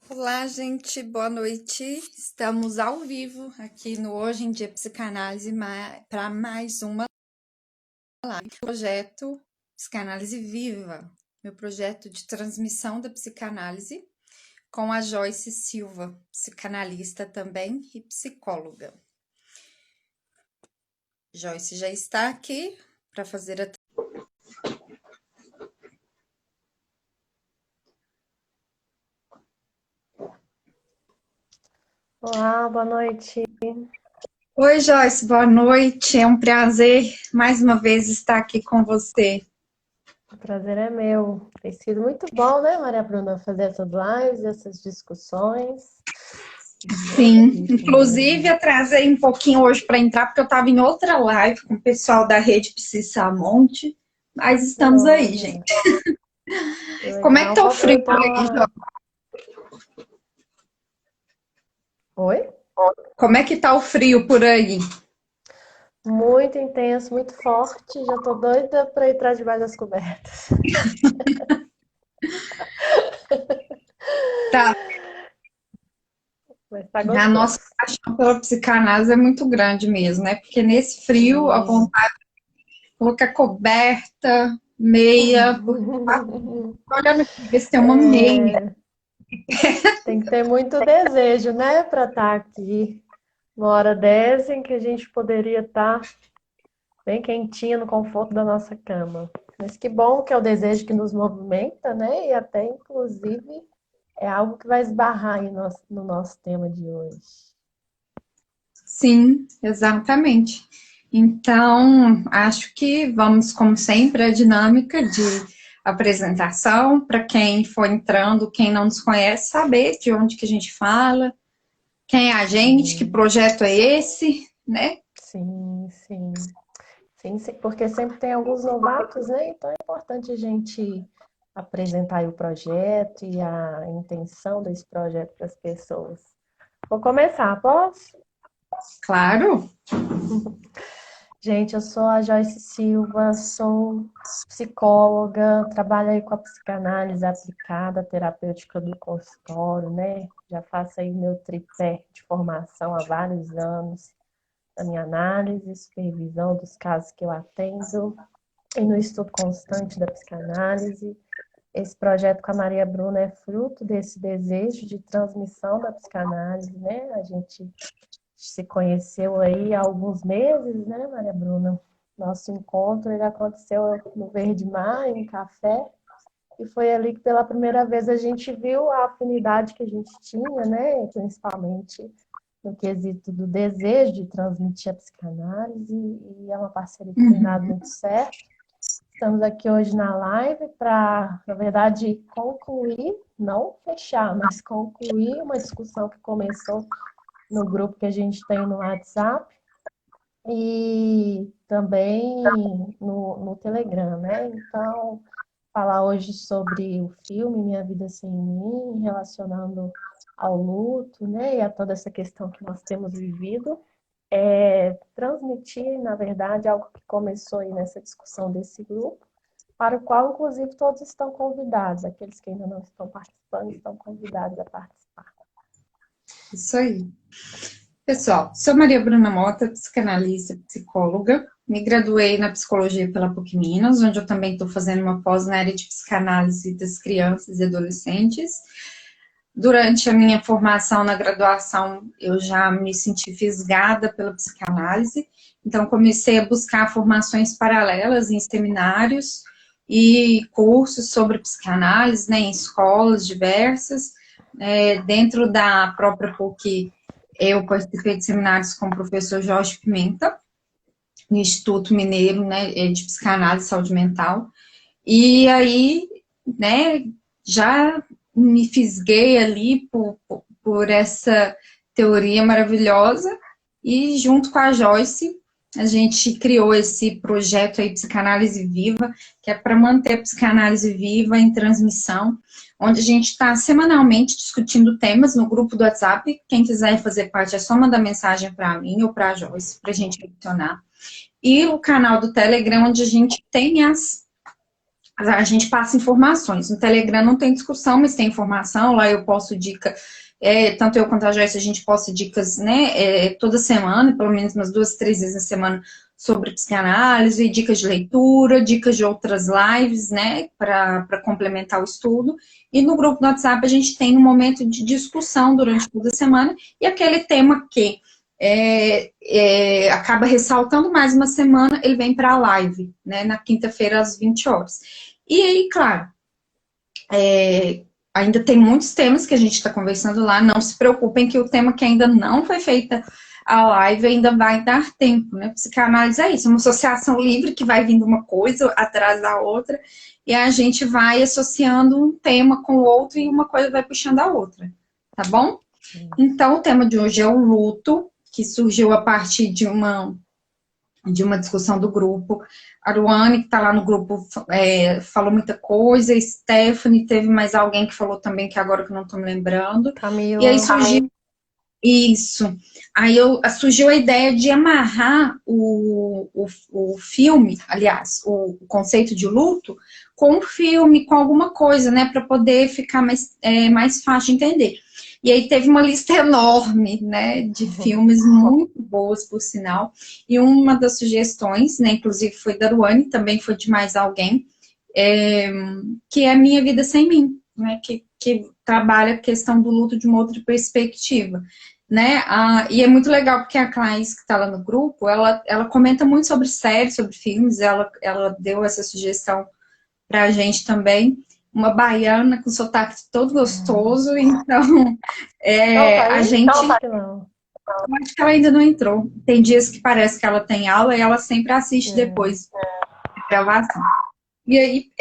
Olá, gente, boa noite. Estamos ao vivo aqui no Hoje em Dia Psicanálise para mais uma live. Projeto Psicanálise Viva, meu projeto de transmissão da psicanálise com a Joyce Silva, psicanalista também e psicóloga. Joyce já está aqui para fazer a. Olá, boa noite. Oi, Joyce, boa noite. É um prazer mais uma vez estar aqui com você. O prazer é meu. Tem sido muito bom, né, Maria Bruna, fazer essas lives, essas discussões. Sim, inclusive atrasei um pouquinho hoje para entrar, porque eu estava em outra live com o pessoal da rede Psisamonte, mas estamos aí, Olha, gente. que Como é que legal. tá o frio Eu por aí, tava. Jó? Oi? Como é que tá o frio por aí? Muito intenso, muito forte. Já tô doida para entrar debaixo das cobertas. Tá, Mas tá a nossa gostoso. paixão pela psicanálise é muito grande mesmo, né? Porque nesse frio, a Sim. vontade de colocar coberta, meia, porque tô olhando aqui, ver se tem uma meia. É, tem que ter muito desejo, né, para estar aqui. Uma hora dessa em que a gente poderia estar bem quentinha no conforto da nossa cama. Mas que bom que é o desejo que nos movimenta, né? E até, inclusive, é algo que vai esbarrar aí no nosso tema de hoje. Sim, exatamente. Então, acho que vamos, como sempre, a dinâmica de apresentação, para quem for entrando, quem não nos conhece, saber de onde que a gente fala, quem é a gente, que Sim, projeto é esse, né? sim, sim. Sim, sim, porque sempre tem alguns novatos, né? Então é importante a gente apresentar aí o projeto e a intenção desse projeto para as pessoas. Vou começar, posso? Claro. Gente, eu sou a Joyce Silva, sou psicóloga, trabalho aí com a psicanálise aplicada, terapêutica do consultório, né? Já faço aí meu tripé de formação há vários anos, na minha análise, supervisão dos casos que eu atendo e no estudo constante da psicanálise. Esse projeto com a Maria Bruna é fruto desse desejo de transmissão da psicanálise, né? A gente se conheceu aí há alguns meses, né, Maria Bruna? Nosso encontro ele aconteceu no Verde Mar, em um café, e foi ali que pela primeira vez a gente viu a afinidade que a gente tinha, né, principalmente no quesito do desejo de transmitir a psicanálise, e é uma parceria que tem dado muito certo. Estamos aqui hoje na live para, na verdade, concluir, não fechar, mas concluir uma discussão que começou no grupo que a gente tem no WhatsApp e também no Telegram, né? Então, falar hoje sobre o filme Minha Vida Sem Mim, relacionando ao luto, né? E a toda essa questão que nós temos vivido. Transmitir, na verdade, algo que começou aí nessa discussão desse grupo, para o qual, inclusive, todos estão convidados. Aqueles que ainda não estão participando estão convidados a participar. Isso aí. Pessoal, sou Maria Bruna Mota, psicanalista, e psicóloga. Me graduei na psicologia pela PUC Minas, onde eu também estou fazendo uma pós na área de psicanálise das crianças e adolescentes. Durante a minha formação na graduação, eu já me senti fisgada pela psicanálise, então comecei a buscar formações paralelas em seminários e cursos sobre psicanálise, né, em escolas diversas. Dentro da própria PUC, eu participei de seminários com o professor Jorge Pimenta, no Instituto Mineiro, né, de Psicanálise e Saúde Mental. E aí, né, já me fisguei ali por essa teoria maravilhosa e junto com a Joyce, a gente criou esse projeto aí, Psicanálise Viva, que é para manter a psicanálise viva em transmissão, onde a gente está semanalmente discutindo temas no grupo do WhatsApp. Quem quiser fazer parte é só mandar mensagem para mim ou para a Joyce, para a gente adicionar. E o canal do Telegram, onde a gente tem as A gente passa informações. No Telegram não tem discussão, mas tem informação. Lá eu posto dica, tanto eu quanto a Joyce, a gente posta dicas, né, toda semana, pelo menos umas 2, 3 vezes na semana, sobre psicanálise, dicas de leitura, dicas de outras lives, né, para complementar o estudo. E no grupo do WhatsApp a gente tem um momento de discussão durante toda a semana, e aquele tema que acaba ressaltando mais uma semana, ele vem para a live, né, na quinta-feira às 20 horas. E aí, claro, ainda tem muitos temas que a gente está conversando lá, não se preocupem que o tema que ainda não foi feita a live ainda vai dar tempo, né? Psicanálise é isso, é uma associação livre que vai vindo uma coisa atrás da outra e a gente vai associando um tema com o outro e uma coisa vai puxando a outra, tá bom? Então, o tema de hoje é o luto, que surgiu a partir de uma discussão do grupo. A Ruane, que está lá no grupo, falou muita coisa. Stephanie, teve mais alguém que falou também, que agora que eu não estou me lembrando. Camila. E aí surgiu isso. Aí surgiu a ideia de amarrar o filme, aliás, o conceito de luto, com o filme, com alguma coisa, né, para poder ficar mais fácil de entender. E aí teve uma lista enorme, né, de filmes muito boas, por sinal. E uma das sugestões, né, inclusive foi da Ruane, também foi de mais alguém, que é Minha Vida Sem Mim, né, que trabalha a questão do luto de uma outra perspectiva, né, e é muito legal porque a Clarice, que está lá no grupo, ela comenta muito sobre séries, sobre filmes, ela deu essa sugestão para a gente também, uma baiana com sotaque todo gostoso, então a gente... Não. Eu acho que ela ainda não entrou. Tem dias que parece que ela tem aula e ela sempre assiste depois da gravação. E aí,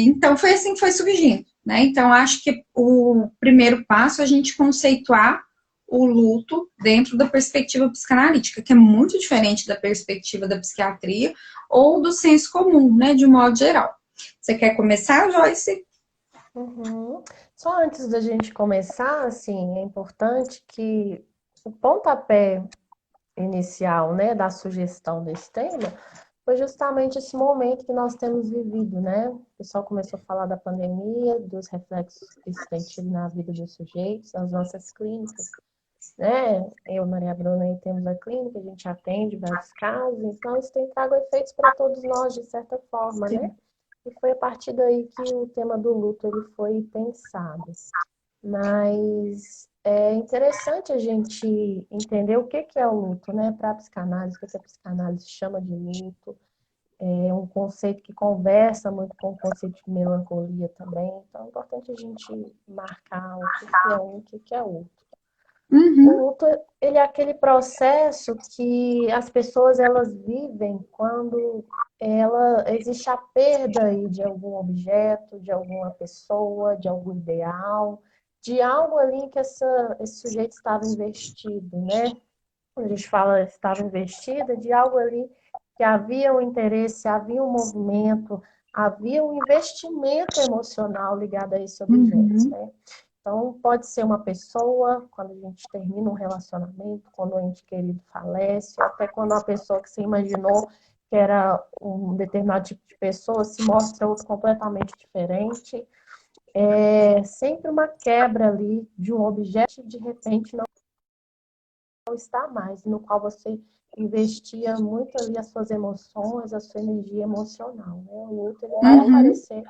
então foi assim que foi surgindo, né? Então, acho que o primeiro passo é a gente conceituar o luto dentro da perspectiva psicanalítica, que é muito diferente da perspectiva da psiquiatria ou do senso comum, né? De um modo geral. Você quer começar, Joyce? Só antes da gente começar, assim, é importante que o pontapé inicial, né, da sugestão desse tema foi justamente esse momento que nós temos vivido, né? O pessoal começou a falar da pandemia, dos reflexos que isso tem tido na vida dos sujeitos, nas nossas clínicas, né? Eu, Maria Bruna, aí temos a clínica, a gente atende vários casos, então isso tem trago efeitos para todos nós, de certa forma, né? E foi a partir daí que o tema do luto ele foi pensado. Mas é interessante a gente entender o que é o luto, né? Para a psicanálise, o que a psicanálise chama de luto. É um conceito que conversa muito com o conceito de melancolia também. Então é importante a gente marcar o que é um e o que é outro. O luto, ele é aquele processo que as pessoas elas vivem quando existe a perda aí de algum objeto, de alguma pessoa, de algum ideal, de algo ali que esse sujeito estava investido, né? Quando a gente fala estava investida, de algo ali que havia um interesse, havia um movimento, havia um investimento emocional ligado a esse objeto, né? Então, pode ser uma pessoa, quando a gente termina um relacionamento, quando o ente querido falece, ou até quando uma pessoa que você imaginou que era um determinado tipo de pessoa se mostra outro completamente diferente. É sempre uma quebra ali de um objeto que de repente não está mais, no qual você investia muito ali as suas emoções, a sua energia emocional, né? O luto ele vai aparecer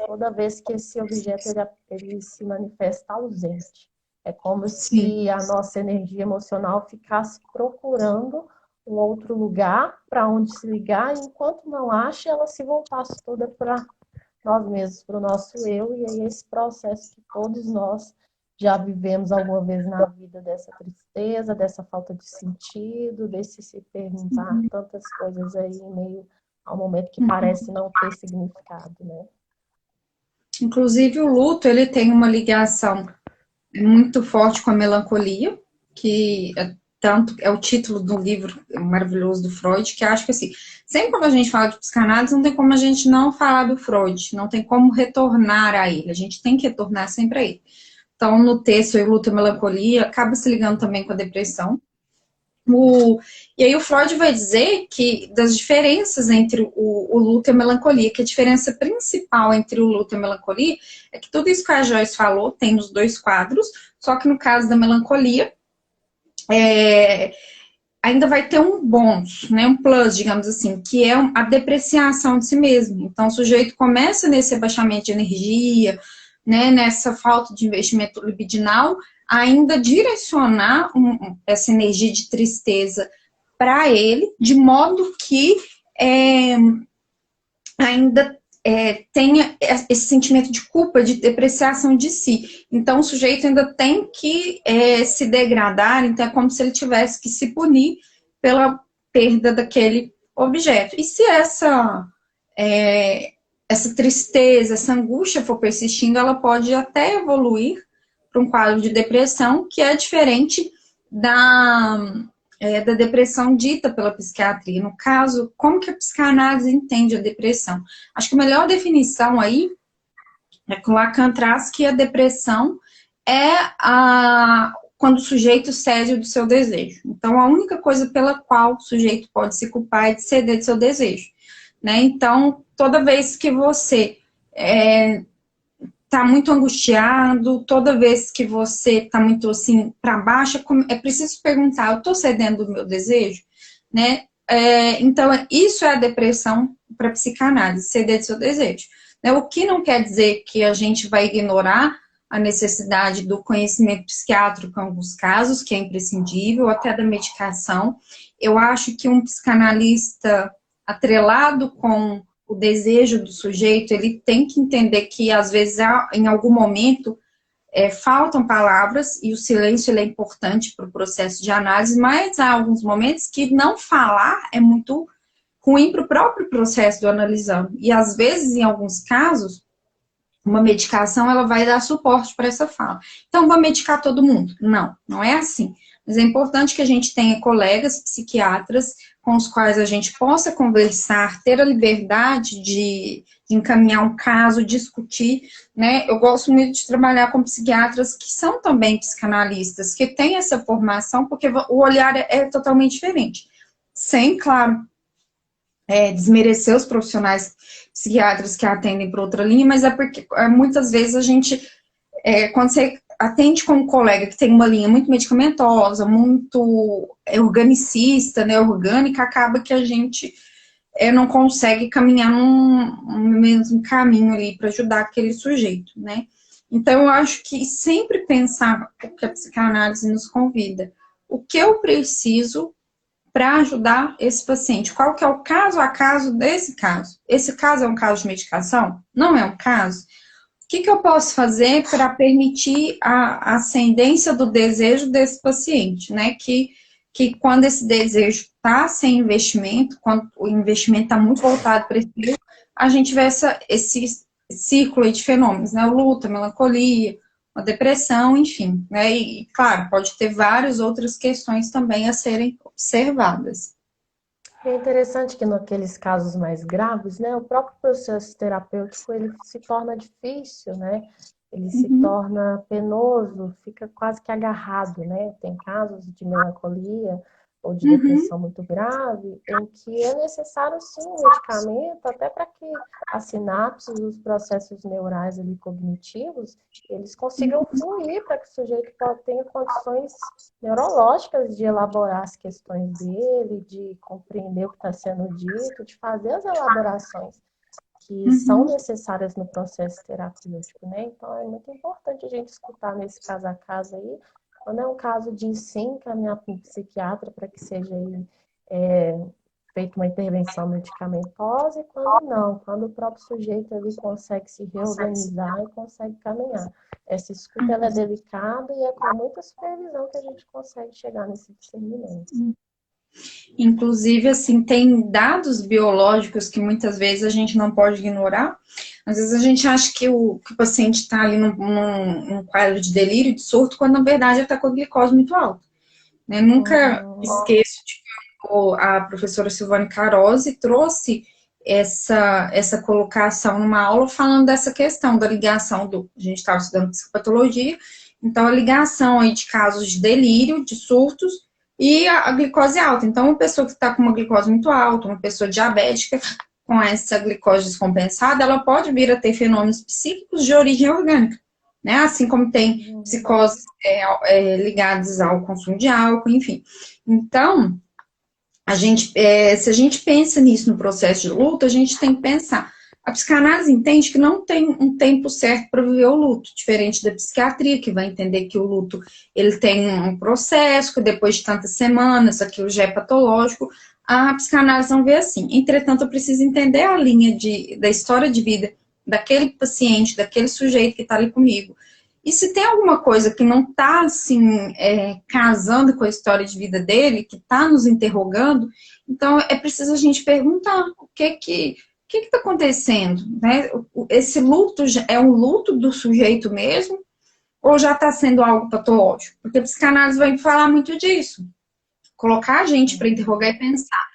toda vez que esse objeto ele se manifesta ausente. É como se a nossa energia emocional ficasse procurando um outro lugar para onde se ligar, e enquanto não acha, ela se voltasse toda para nós mesmos, para o nosso eu, e aí esse processo que todos nós já vivemos alguma vez na vida, dessa tristeza, dessa falta de sentido, desse se perguntar tantas coisas aí em meio ao momento que parece não ter significado, né? Inclusive, o luto, ele tem uma ligação muito forte com a melancolia, que tanto é o título do livro maravilhoso do Freud, que acho que assim, sempre quando a gente fala de psicanálise, não tem como a gente não falar do Freud, não tem como retornar a ele, a gente tem que retornar sempre a ele. Então, no texto, o luto e a melancolia acaba se ligando também com a depressão, E aí o Freud vai dizer que das diferenças entre o luto e a melancolia, que a diferença principal entre o luto e a melancolia é que tudo isso que a Joyce falou tem nos dois quadros, só que no caso da melancolia, ainda vai ter um bônus, né, um plus, digamos assim, que é a depreciação de si mesmo. Então o sujeito começa nesse abaixamento de energia, né, nessa falta de investimento libidinal, ainda direcionar essa energia de tristeza para ele, de modo que ainda tenha esse sentimento de culpa, de depreciação de si. Então, o sujeito ainda tem que se degradar, então é como se ele tivesse que se punir pela perda daquele objeto. E se essa tristeza, essa angústia for persistindo, ela pode até evoluir para um quadro de depressão, que é diferente da depressão dita pela psiquiatria. No caso, como que a psicanálise entende a depressão? Acho que a melhor definição aí é que o Lacan traz que a depressão é quando o sujeito cede do seu desejo. Então, a única coisa pela qual o sujeito pode se culpar é de ceder do seu desejo, né? Então, toda vez que você tá muito angustiado, toda vez que você tá muito assim para baixo, é preciso perguntar, eu tô cedendo do meu desejo, né? Então, isso é a depressão para psicanálise, ceder do seu desejo, né? O que não quer dizer que a gente vai ignorar a necessidade do conhecimento psiquiátrico em alguns casos, que é imprescindível, até da medicação. Eu acho que um psicanalista atrelado com o desejo do sujeito, ele tem que entender que, às vezes, em algum momento, faltam palavras, e o silêncio ele é importante para o processo de análise, mas há alguns momentos que não falar é muito ruim para o próprio processo do analisando. E, às vezes, em alguns casos, uma medicação ela vai dar suporte para essa fala. Então, vou medicar todo mundo? Não, não é assim. Mas é importante que a gente tenha colegas psiquiatras com os quais a gente possa conversar, ter a liberdade de encaminhar um caso, discutir, né? Eu gosto muito de trabalhar com psiquiatras que são também psicanalistas, que têm essa formação, porque o olhar é totalmente diferente. Sem, claro, desmerecer os profissionais psiquiatras que atendem por outra linha, mas é porque muitas vezes a gente, quando você atende com um colega que tem uma linha muito medicamentosa, muito organicista, né, orgânica, acaba que a gente não consegue caminhar num mesmo caminho ali para ajudar aquele sujeito, né? Então, eu acho que sempre pensar o que a psicanálise nos convida. O que eu preciso para ajudar esse paciente? Qual que é o caso a caso desse caso? Esse caso é um caso de medicação? Não é um caso? O que eu posso fazer para permitir a ascendência do desejo desse paciente, né? Que quando esse desejo está sem investimento, quando o investimento está muito voltado para esse, a gente vê esse círculo de fenômenos, né? O luto, a melancolia, a depressão, enfim, né? E, claro, pode ter várias outras questões também a serem observadas. É interessante que naqueles casos mais graves, né, o próprio processo terapêutico ele se torna difícil, né? Ele se torna penoso, fica quase que agarrado, né? Tem casos de melancolia ou de depressão muito grave, em que é necessário sim um medicamento, até para que as sinapses, os processos neurais ali cognitivos, eles consigam fluir para que o sujeito tenha condições neurológicas de elaborar as questões dele, de compreender o que está sendo dito, de fazer as elaborações que são necessárias no processo terapêutico, né? Então, é muito importante a gente escutar nesse caso a caso aí. Quando é um caso de sim, caminhar para um psiquiatra para que seja aí, feita uma intervenção medicamentosa, e quando não, quando o próprio sujeito ali consegue se reorganizar e consegue caminhar. Essa escuta ela é delicada e é com muita supervisão que a gente consegue chegar nesse discernimento. Inclusive, assim, tem dados biológicos que muitas vezes a gente não pode ignorar. Às vezes a gente acha que o paciente está ali num quadro de delírio, de surto, quando na verdade ele está com a glicose muito alta. Né? Nunca esqueço de que a professora Silvane Carosi trouxe essa colocação numa aula falando dessa questão da ligação a gente estava estudando psicopatologia, então a ligação aí de casos de delírio, de surtos, e a glicose alta. Então, uma pessoa que está com uma glicose muito alta, uma pessoa diabética, com essa glicose descompensada, ela pode vir a ter fenômenos psíquicos de origem orgânica, né? Assim como tem psicoses ligadas ao consumo de álcool, enfim. Então, se a gente pensa nisso no processo de luto, a gente tem que pensar. A psicanálise entende que não tem um tempo certo para viver o luto, diferente da psiquiatria, que vai entender que o luto ele tem um processo, que depois de tantas semanas aquilo já é patológico. A psicanálise não vê assim. Entretanto, eu preciso entender a linha da história de vida daquele paciente, daquele sujeito que está ali comigo. E se tem alguma coisa que não está, assim, casando com a história de vida dele, que está nos interrogando, então é preciso a gente perguntar o que está acontecendo, né? Esse luto é um luto do sujeito mesmo, ou já está sendo algo patológico? Porque a psicanálise vai falar muito disso. Colocar a gente para interrogar e pensar.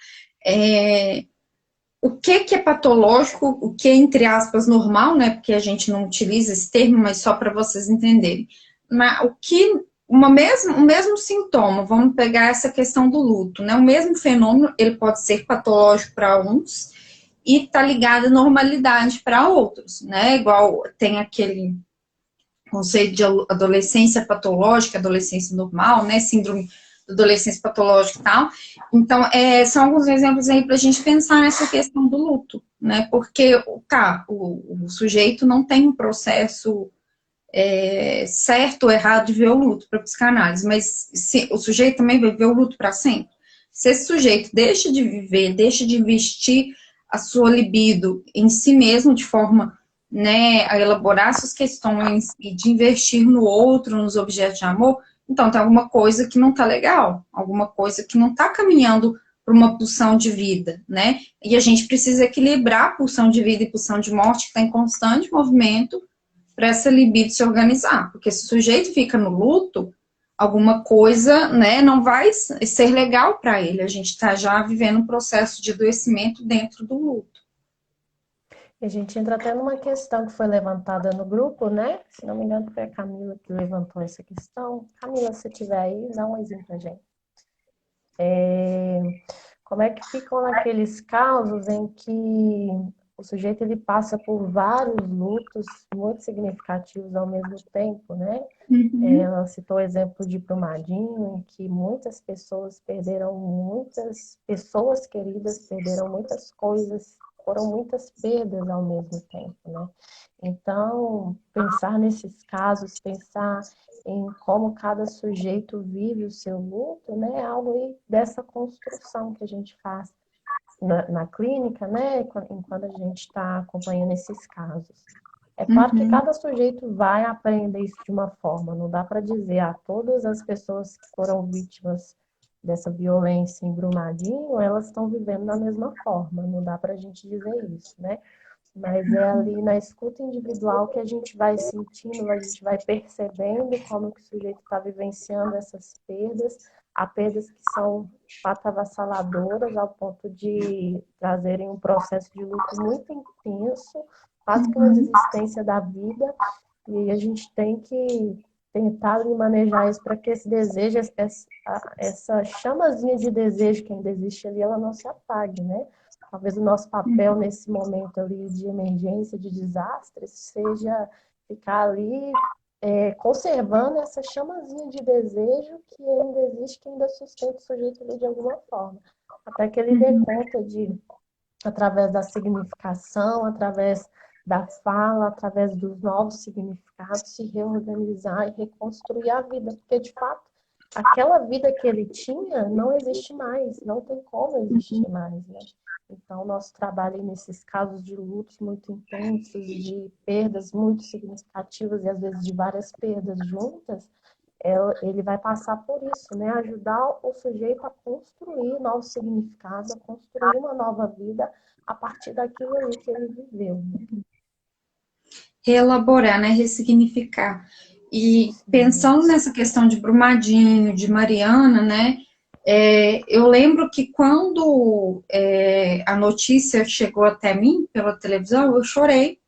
O que é patológico, o que é, entre aspas, normal, né? Porque a gente não utiliza esse termo, mas só para vocês entenderem. Mas o mesmo sintoma, vamos pegar essa questão do luto, né? O mesmo fenômeno, ele pode ser patológico para uns e tá ligado à normalidade para outros, né? Igual tem aquele conceito de adolescência patológica, adolescência normal, né? Síndrome da adolescência patológica e tal. Então, são alguns exemplos aí para a gente pensar nessa questão do luto, né? Porque, o sujeito não tem um processo certo ou errado de ver o luto para psicanálise, mas o sujeito também vai ver o luto para sempre. Se esse sujeito deixa de viver, deixa de investir a sua libido em si mesmo de forma, né, a elaborar suas questões e de investir no outro, nos objetos de amor, então tem alguma coisa que não tá legal, alguma coisa que não tá caminhando para uma pulsão de vida, né? E a gente precisa equilibrar a pulsão de vida e pulsão de morte, que está em constante movimento, para essa libido se organizar. Porque se o sujeito fica no luto, alguma coisa, né, não vai ser legal para ele. A gente está já vivendo um processo de adoecimento dentro do luto. E a gente entra até numa questão que foi levantada no grupo, né? Se não me engano, foi a Camila que levantou essa questão. Camila, se tiver aí, dá um exemplo pra gente. Como é que ficam naqueles casos em que o sujeito ele passa por vários lutos muito significativos ao mesmo tempo, né? Ela citou o exemplo de Brumadinho, em que muitas pessoas perderam muitas pessoas queridas, perderam muitas coisas, foram muitas perdas ao mesmo tempo, né? Então, pensar nesses casos, pensar em como cada sujeito vive o seu luto, né? É algo aí dessa construção que a gente faz na clínica, né? Enquanto a gente está acompanhando esses casos. É claro que cada sujeito vai aprender isso de uma forma, não dá para dizer a todas as pessoas que foram vítimas dessa violência em Brumadinho, elas estão vivendo da mesma forma, não dá para a gente dizer isso, né? Mas é ali na escuta individual que a gente vai sentindo, a gente vai percebendo como que o sujeito está vivenciando essas perdas. Há perdas que são de fato avassaladoras ao ponto de trazerem um processo de luto muito intenso, quase que uma desistência da vida. E a gente tem que tentar manejar isso para que esse desejo, essa chamazinha de desejo que ainda existe ali, ela não se apague, né? Talvez o nosso papel nesse momento ali de emergência, de desastre, seja ficar ali conservando essa chamazinha de desejo que ainda existe, que ainda sustenta o sujeito ali de alguma forma. Até que ele dê conta de, através da significação, através da fala, através dos novos significados, se reorganizar e reconstruir a vida. Porque, de fato, aquela vida que ele tinha não existe mais, não tem como existir mais, né? Então, nosso trabalho nesses casos de lutos muito intensos, de perdas muito significativas e às vezes de várias perdas juntas, ele vai passar por isso, né? Ajudar o sujeito a construir novos significados, a construir uma nova vida a partir daquilo ali que ele viveu. Né? Reelaborar, né? Ressignificar. E pensando nessa questão de Brumadinho, de Mariana, né? Eu lembro que quando a notícia chegou até mim pela televisão, eu chorei.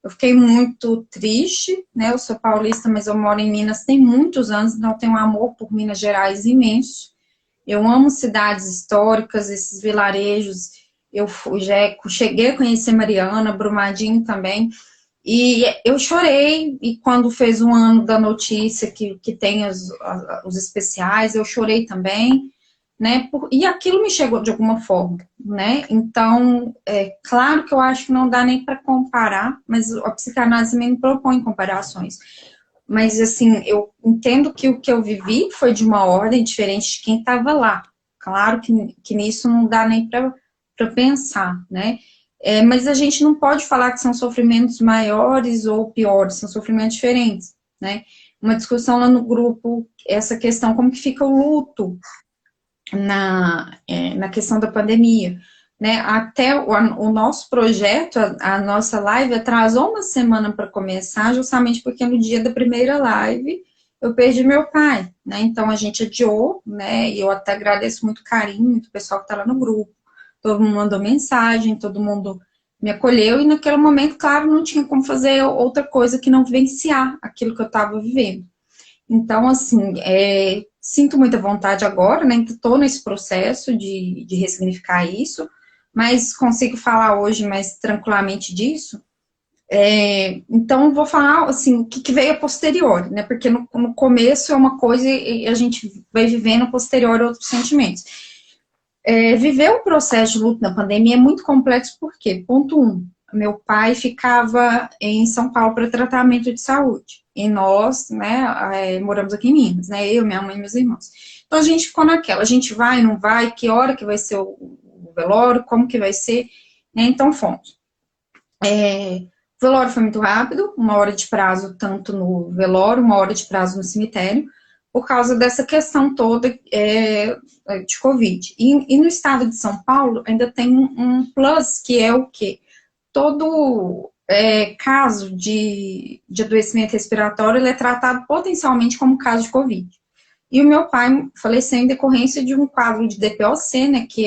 Eu fiquei muito triste, né? Eu sou paulista, mas eu moro em Minas tem muitos anos, então eu tenho um amor por Minas Gerais imenso. Eu amo cidades históricas, esses vilarejos. Já cheguei a conhecer Mariana, Brumadinho também. E eu chorei, e quando fez um ano da notícia que tem os especiais, eu chorei também, né? E aquilo me chegou de alguma forma, né? Então, claro que eu acho que não dá nem para comparar, mas a psicanálise também me propõe comparações. Mas, assim, eu entendo que o que eu vivi foi de uma ordem diferente de quem estava lá. Claro que nisso não dá nem para pensar, né? Mas a gente não pode falar que são sofrimentos maiores ou piores, são sofrimentos diferentes, né? Uma discussão lá no grupo, essa questão, como que fica o luto na questão da pandemia, né? Até o nosso projeto, a nossa live, atrasou uma semana para começar, justamente porque no dia da primeira live eu perdi meu pai, né? Então a gente adiou, né? E eu até agradeço muito o carinho do pessoal que está lá no grupo. Todo mundo mandou mensagem, todo mundo me acolheu, e naquele momento, claro, não tinha como fazer outra coisa que não vivenciar aquilo que eu estava vivendo. Então, assim, sinto muita vontade agora, né? Estou nesse processo de ressignificar isso, mas consigo falar hoje mais tranquilamente disso. Então, vou falar, assim, o que veio a posteriori, né? Porque no começo é uma coisa e a gente vai vivendo a posteriori outros sentimentos. Viver o processo de luto na pandemia é muito complexo, porque, ponto 1, meu pai ficava em São Paulo para tratamento de saúde, e nós, né, moramos aqui em Minas, né, eu, minha mãe e meus irmãos. Então a gente ficou naquela, a gente vai, não vai, que hora que vai ser o velório, como que vai ser, né, então fomos. O velório foi muito rápido, 1 hora de prazo tanto no velório, 1 hora de prazo no cemitério, por causa dessa questão toda de Covid. E no estado de São Paulo ainda tem um plus, que é o quê? Todo caso de adoecimento respiratório, ele é tratado potencialmente como caso de Covid. E o meu pai faleceu em decorrência de um quadro de DPOC, né, que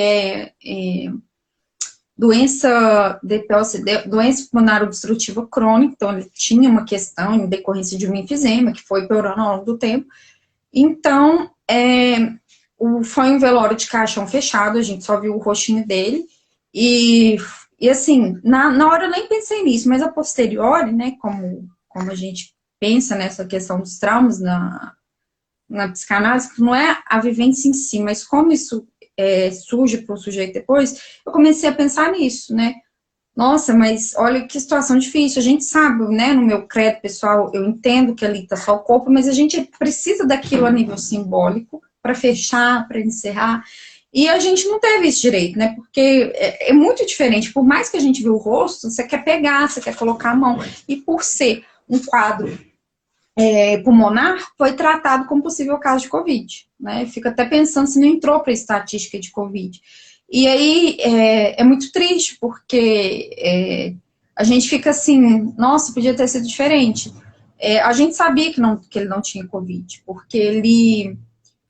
doença pulmonar obstrutiva crônica. Então ele tinha uma questão em decorrência de um enfisema, que foi piorando ao longo do tempo. Então, foi um velório de caixão fechado, a gente só viu o rostinho dele, e assim, na hora eu nem pensei nisso, mas a posteriori, né, como a gente pensa nessa questão dos traumas na psicanálise, não é a vivência em si, mas como isso surge para o sujeito depois, eu comecei a pensar nisso, né? Nossa, mas olha que situação difícil. A gente sabe, né, no meu credo pessoal, eu entendo que ali está só o corpo, mas a gente precisa daquilo a nível simbólico para fechar, para encerrar. E a gente não teve esse direito, né? Porque é muito diferente. Por mais que a gente viu o rosto, você quer pegar, você quer colocar a mão. E por ser um quadro pulmonar, foi tratado como possível caso de Covid, né? Fico até pensando se não entrou para a estatística de Covid. E aí é muito triste, porque a gente fica assim, nossa, podia ter sido diferente. A gente sabia que ele não tinha Covid, porque ele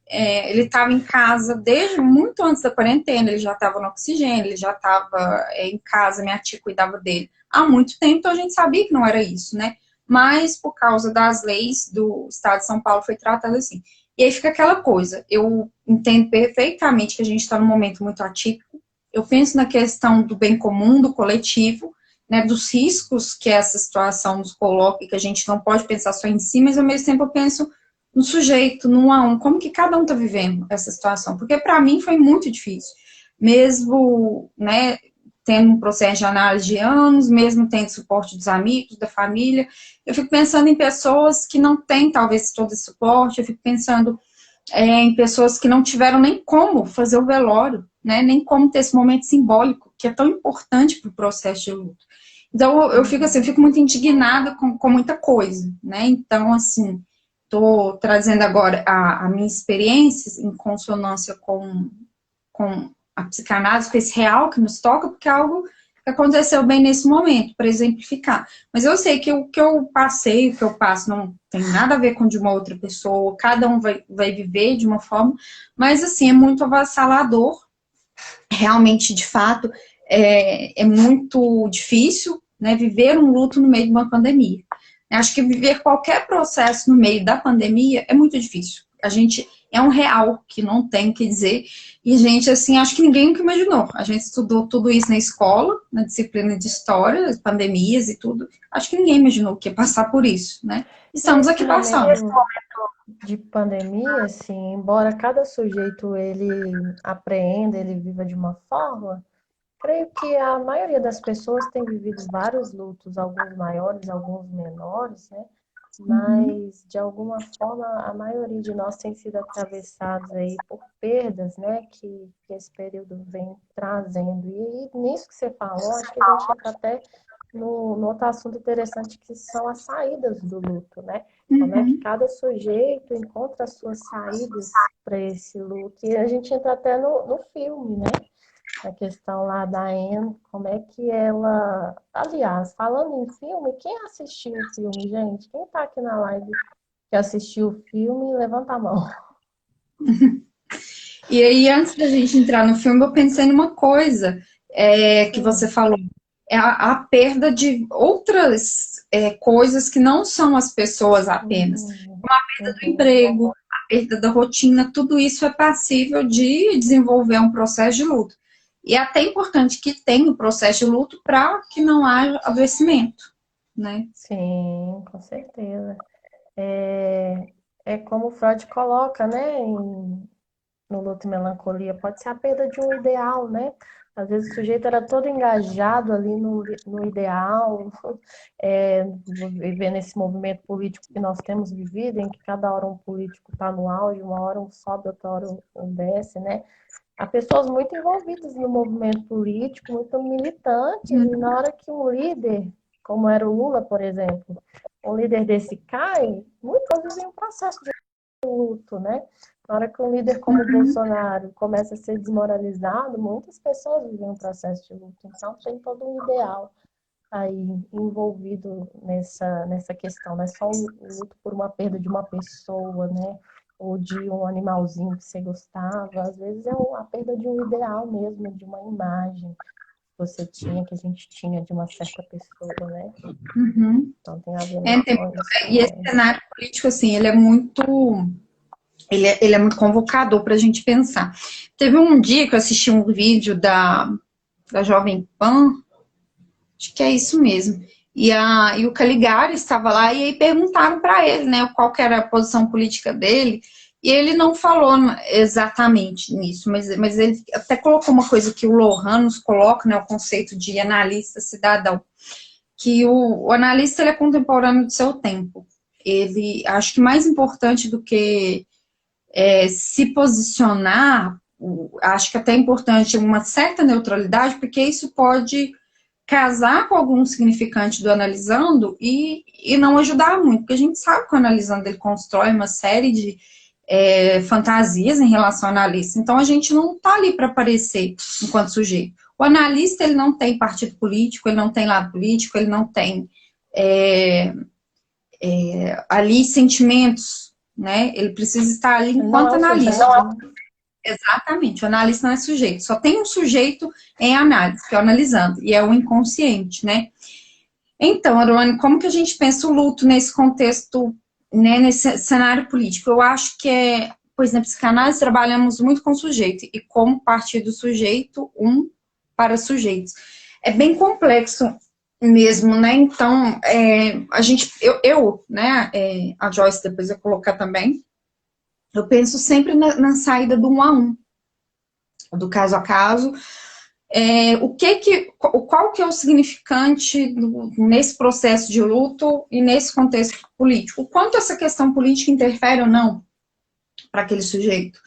estava em casa desde muito antes da quarentena, ele já estava no oxigênio, ele já estava em casa, minha tia cuidava dele há muito tempo, então a gente sabia que não era isso, né? Mas por causa das leis do estado de São Paulo foi tratado assim. E aí fica aquela coisa, eu entendo perfeitamente que a gente está num momento muito atípico, eu penso na questão do bem comum, do coletivo, né, dos riscos que essa situação nos coloca, e que a gente não pode pensar só em si, mas ao mesmo tempo eu penso no sujeito, no 1 a 1, como que cada um está vivendo essa situação, porque para mim foi muito difícil, mesmo, né, tendo um processo de análise de anos, mesmo tendo suporte dos amigos, da família, eu fico pensando em pessoas que não têm, talvez, todo esse suporte, eu fico pensando em pessoas que não tiveram nem como fazer o velório, né, nem como ter esse momento simbólico, que é tão importante para o processo de luto. Então, eu fico assim, eu fico muito indignada com muita coisa, né, então, assim, estou trazendo agora a minha experiência em consonância com a psicanálise, com esse real que nos toca, porque é algo que aconteceu bem nesse momento, para exemplificar. Mas eu sei que o que eu passei, o que eu passo, não tem nada a ver com de uma outra pessoa, cada um vai viver de uma forma, mas assim, é muito avassalador, realmente, de fato, é muito difícil, né, viver um luto no meio de uma pandemia. Acho que viver qualquer processo no meio da pandemia é muito difícil. a gente é um real que não tem o que dizer. E, gente, assim, acho que ninguém nunca imaginou. A gente estudou tudo isso na escola, na disciplina de história, pandemias e tudo. Acho que ninguém imaginou que ia passar por isso, né? E Estamos aqui passando. de pandemia, assim, embora cada sujeito ele apreenda, ele viva de uma forma, creio que a maioria das pessoas tem vivido vários lutos, alguns maiores, alguns menores, né? Mas, de alguma forma, a maioria de nós tem sido atravessados aí por perdas, né? Que esse período vem trazendo. E nisso que você falou, acho que a gente entra até no outro assunto interessante, que são as saídas do luto, né? Como é que cada sujeito encontra as suas saídas para esse luto. E a gente entra até no filme, né? A questão lá da Anne, como é que ela... Aliás, falando em filme, quem assistiu o filme, gente? Quem tá aqui na live que assistiu o filme, levanta a mão. E aí, antes da gente entrar no filme, eu pensei numa coisa que você falou. É a perda de outras coisas que não são as pessoas apenas. A perda do emprego, a perda da rotina, tudo isso é passível de desenvolver um processo de luto. E é até importante que tenha o processo de luto para que não haja adoecimento, né? Sim, com certeza. É como o Freud coloca, né, no luto e melancolia, pode ser a perda de um ideal, né? Às vezes o sujeito era todo engajado ali no ideal, vivendo esse movimento político que nós temos vivido, em que cada hora um político está no auge, uma hora um sobe, outra hora um desce, né? Há pessoas muito envolvidas no movimento político, muito militantes, e na hora que um líder, como era o Lula, por exemplo, um líder desse cai, muitas vezes vem um processo de luto, né? Na hora que um líder como o Bolsonaro começa a ser desmoralizado, muitas pessoas vivem um processo de luto. Então, tem todo um ideal aí envolvido nessa questão. Não é só o luto por uma perda de uma pessoa, né? Ou de um animalzinho que você gostava. Às vezes é a perda de um ideal mesmo, de uma imagem que você tinha, que a gente tinha de uma certa pessoa, né? Então tem a ver com isso E esse também. cenário político, assim, ele é muito convocador para a gente pensar. Teve um dia que eu assisti um vídeo da Jovem Pan, acho que é isso mesmo, e o Caligari estava lá, e aí perguntaram para ele, né, qual que era a posição política dele, e ele não falou exatamente nisso, mas ele até colocou uma coisa que o Lohan nos coloca, né, o conceito de analista cidadão, que o analista ele é contemporâneo do seu tempo. Ele, acho que mais importante do que se posicionar, acho que até é importante uma certa neutralidade, porque isso pode casar com algum significante do analisando e não ajudar muito, porque a gente sabe que o analisando ele constrói uma série de fantasias em relação ao analista, então a gente não está ali para aparecer enquanto sujeito. O analista, ele não tem partido político, ele não tem lado político, ele não tem ali sentimentos, né? Ele precisa estar ali enquanto analista. Exatamente, o analista não é sujeito, só tem um sujeito em análise, que é o analisando, e é o inconsciente, né? Então, Arone, como que a gente pensa o luto nesse contexto, né, nesse cenário político? Eu acho que pois na psicanálise trabalhamos muito com o sujeito, e como partir do sujeito, para sujeitos. É bem complexo mesmo, né? Então, né, a Joyce depois vai colocar também, eu penso sempre na saída do 1 a 1, do caso a caso. Qual que é o significante nesse processo de luto e nesse contexto político? O quanto essa questão política interfere ou não para aquele sujeito?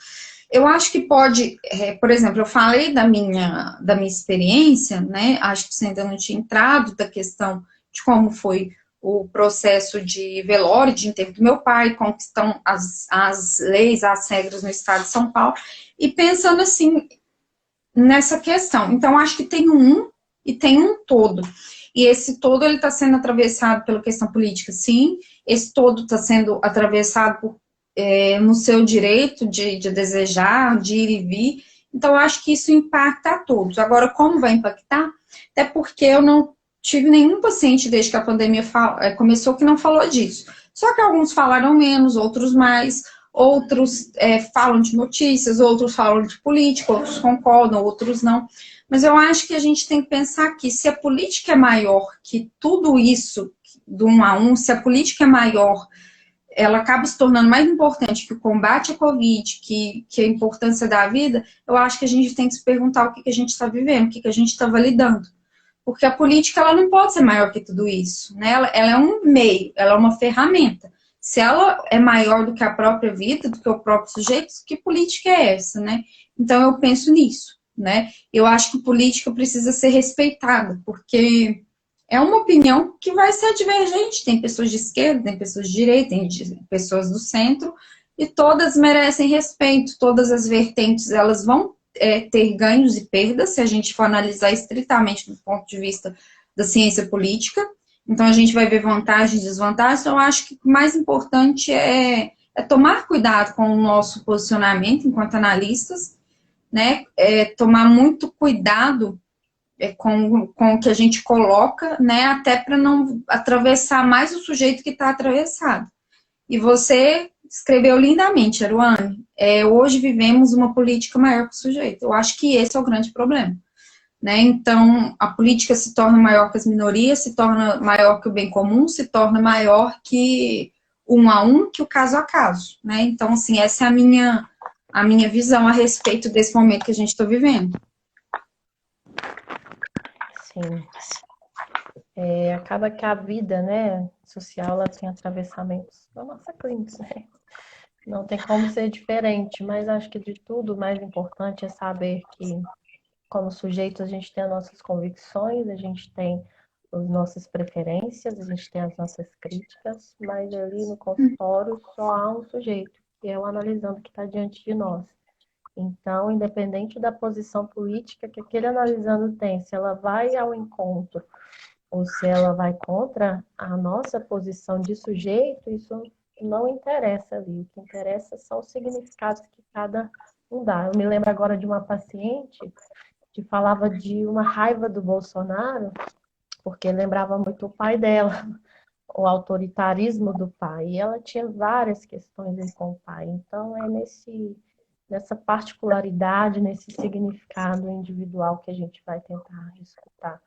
Eu acho que pode, por exemplo, eu falei da minha experiência, né? Acho que você ainda não tinha entrado da questão de como foi o processo de velório, de enterro do meu pai, como estão as leis, as regras no estado de São Paulo, e pensando assim, nessa questão. Então, acho que tem e tem um todo. E esse todo, ele está sendo atravessado pela questão política, sim. Esse todo está sendo atravessado no seu direito de desejar, de ir e vir. Então, acho que isso impacta a todos. Agora, como vai impactar? Até porque eu não tive nenhum paciente desde que a pandemia começou que não falou disso. Só que alguns falaram menos, outros mais. outros falam de notícias, outros falam de política, outros concordam, outros não. Mas eu acho que a gente tem que pensar que se a política é maior que tudo isso, do 1 a 1, se a política é maior, ela acaba se tornando mais importante que o combate à Covid, que a importância da vida, eu acho que a gente tem que se perguntar o que a gente está vivendo, o que a gente está validando. Porque a política, ela não pode ser maior que tudo isso, né? Ela é um meio, ela é uma ferramenta. Se ela é maior do que a própria vida, do que o próprio sujeito, que política é essa, né? Então, eu penso nisso, né? Eu acho que política precisa ser respeitada, porque é uma opinião que vai ser divergente. Tem pessoas de esquerda, tem pessoas de direita, tem pessoas do centro, e todas merecem respeito. Todas as vertentes, elas vão ter ganhos e perdas, se a gente for analisar estritamente do ponto de vista da ciência política. Então, a gente vai ver vantagens e desvantagens. Então, eu acho que o mais importante é tomar cuidado com o nosso posicionamento enquanto analistas, né? Tomar muito cuidado com o que a gente coloca, né, até para não atravessar mais o sujeito que está atravessado. E você escreveu lindamente, Aruane, hoje vivemos uma política maior que o sujeito. Eu acho que esse é o grande problema. Né? Então, a política se torna maior que as minorias, se torna maior que o bem comum, se torna maior que 1 a 1, que o caso a caso. Né? Então, assim, essa é a minha visão a respeito desse momento que a gente está vivendo. Sim. Acaba que a vida, né, social, ela tem atravessamentos da nossa clínica, né? Não tem como ser diferente, mas acho que de tudo o mais importante é saber que, como sujeito, a gente tem as nossas convicções, a gente tem as nossas preferências, a gente tem as nossas críticas, mas ali no consultório só há um sujeito, que é o analisando que está diante de nós. Então, independente da posição política que aquele analisando tem, se ela vai ao encontro ou se ela vai contra a nossa posição de sujeito, isso não interessa ali. O que interessa são os significados que cada um dá. Eu me lembro agora de uma paciente que falava de uma raiva do Bolsonaro, porque lembrava muito o pai dela, o autoritarismo do pai. E ela tinha várias questões aí com o pai. Então, é nessa particularidade, nesse significado individual que a gente vai tentar escutar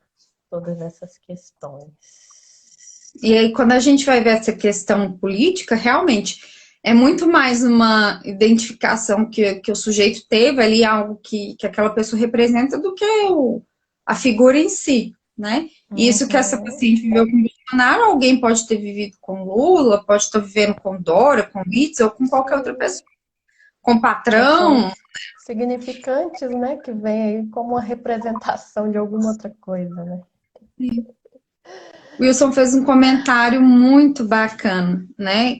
todas essas questões. E aí, quando a gente vai ver essa questão política, realmente é muito mais uma identificação que o sujeito teve ali, algo que aquela pessoa representa, do que a figura em si, né? Isso que essa paciente viveu com Bolsonaro, alguém pode ter vivido com Lula, pode estar vivendo com Dória, com Witzel, ou com qualquer outra pessoa. Com patrão. Significantes, né? Que vem aí como uma representação de alguma outra coisa, né? Sim. Wilson fez um comentário muito bacana, né?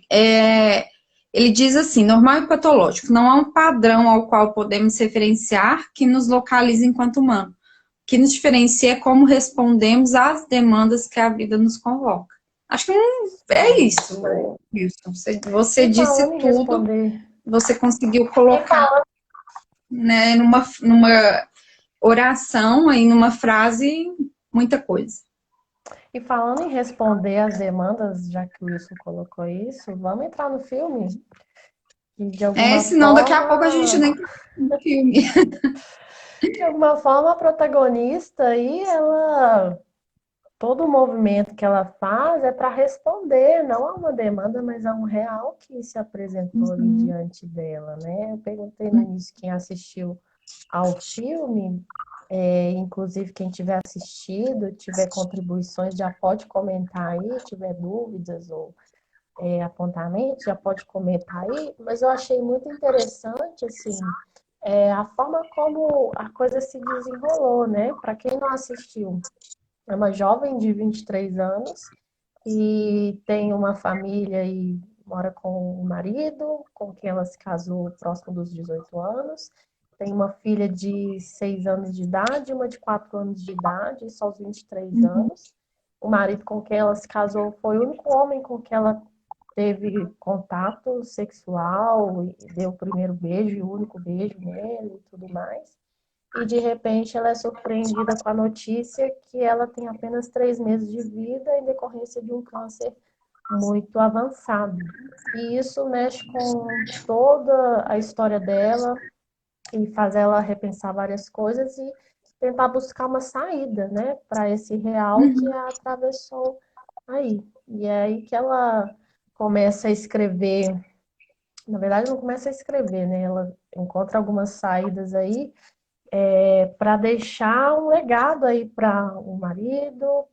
Ele diz assim: normal e patológico, não há um padrão ao qual podemos referenciar que nos localize enquanto humano. O que nos diferencia é como respondemos às demandas que a vida nos convoca. Acho que é isso, Wilson. Você disse tudo, responder. Você conseguiu colocar, né, numa oração, aí, numa frase, muita coisa. E falando em responder às demandas, já que o Wilson colocou isso, vamos entrar no filme? Senão daqui a pouco a gente nem no filme. De alguma forma, a protagonista aí, todo o movimento que ela faz é para responder, não a uma demanda, mas a um real que se apresentou ali diante dela, né? Eu perguntei no início quem assistiu ao filme, inclusive quem tiver assistido, tiver contribuições, já pode comentar aí, tiver dúvidas ou apontamentos, já pode comentar aí, mas eu achei muito interessante, assim, a forma como a coisa se desenrolou, né? Para quem não assistiu, é uma jovem de 23 anos e tem uma família e mora com o marido, com quem ela se casou próximo dos 18 anos. Tem uma filha de 6 anos de idade, uma de 4 anos de idade, só aos 23 anos. O marido com quem ela se casou foi o único homem com quem ela teve contato sexual, e deu o primeiro beijo e o único beijo nele e tudo mais. E de repente ela é surpreendida com a notícia que ela tem apenas 3 meses de vida em decorrência de um câncer muito avançado. E isso mexe com toda a história dela e faz ela repensar várias coisas e tentar buscar uma saída, né, para esse real que a atravessou aí. E é aí que ela começa a escrever. Na verdade, não começa a escrever, né? Ela encontra algumas saídas aí para deixar um legado aí para o marido, o,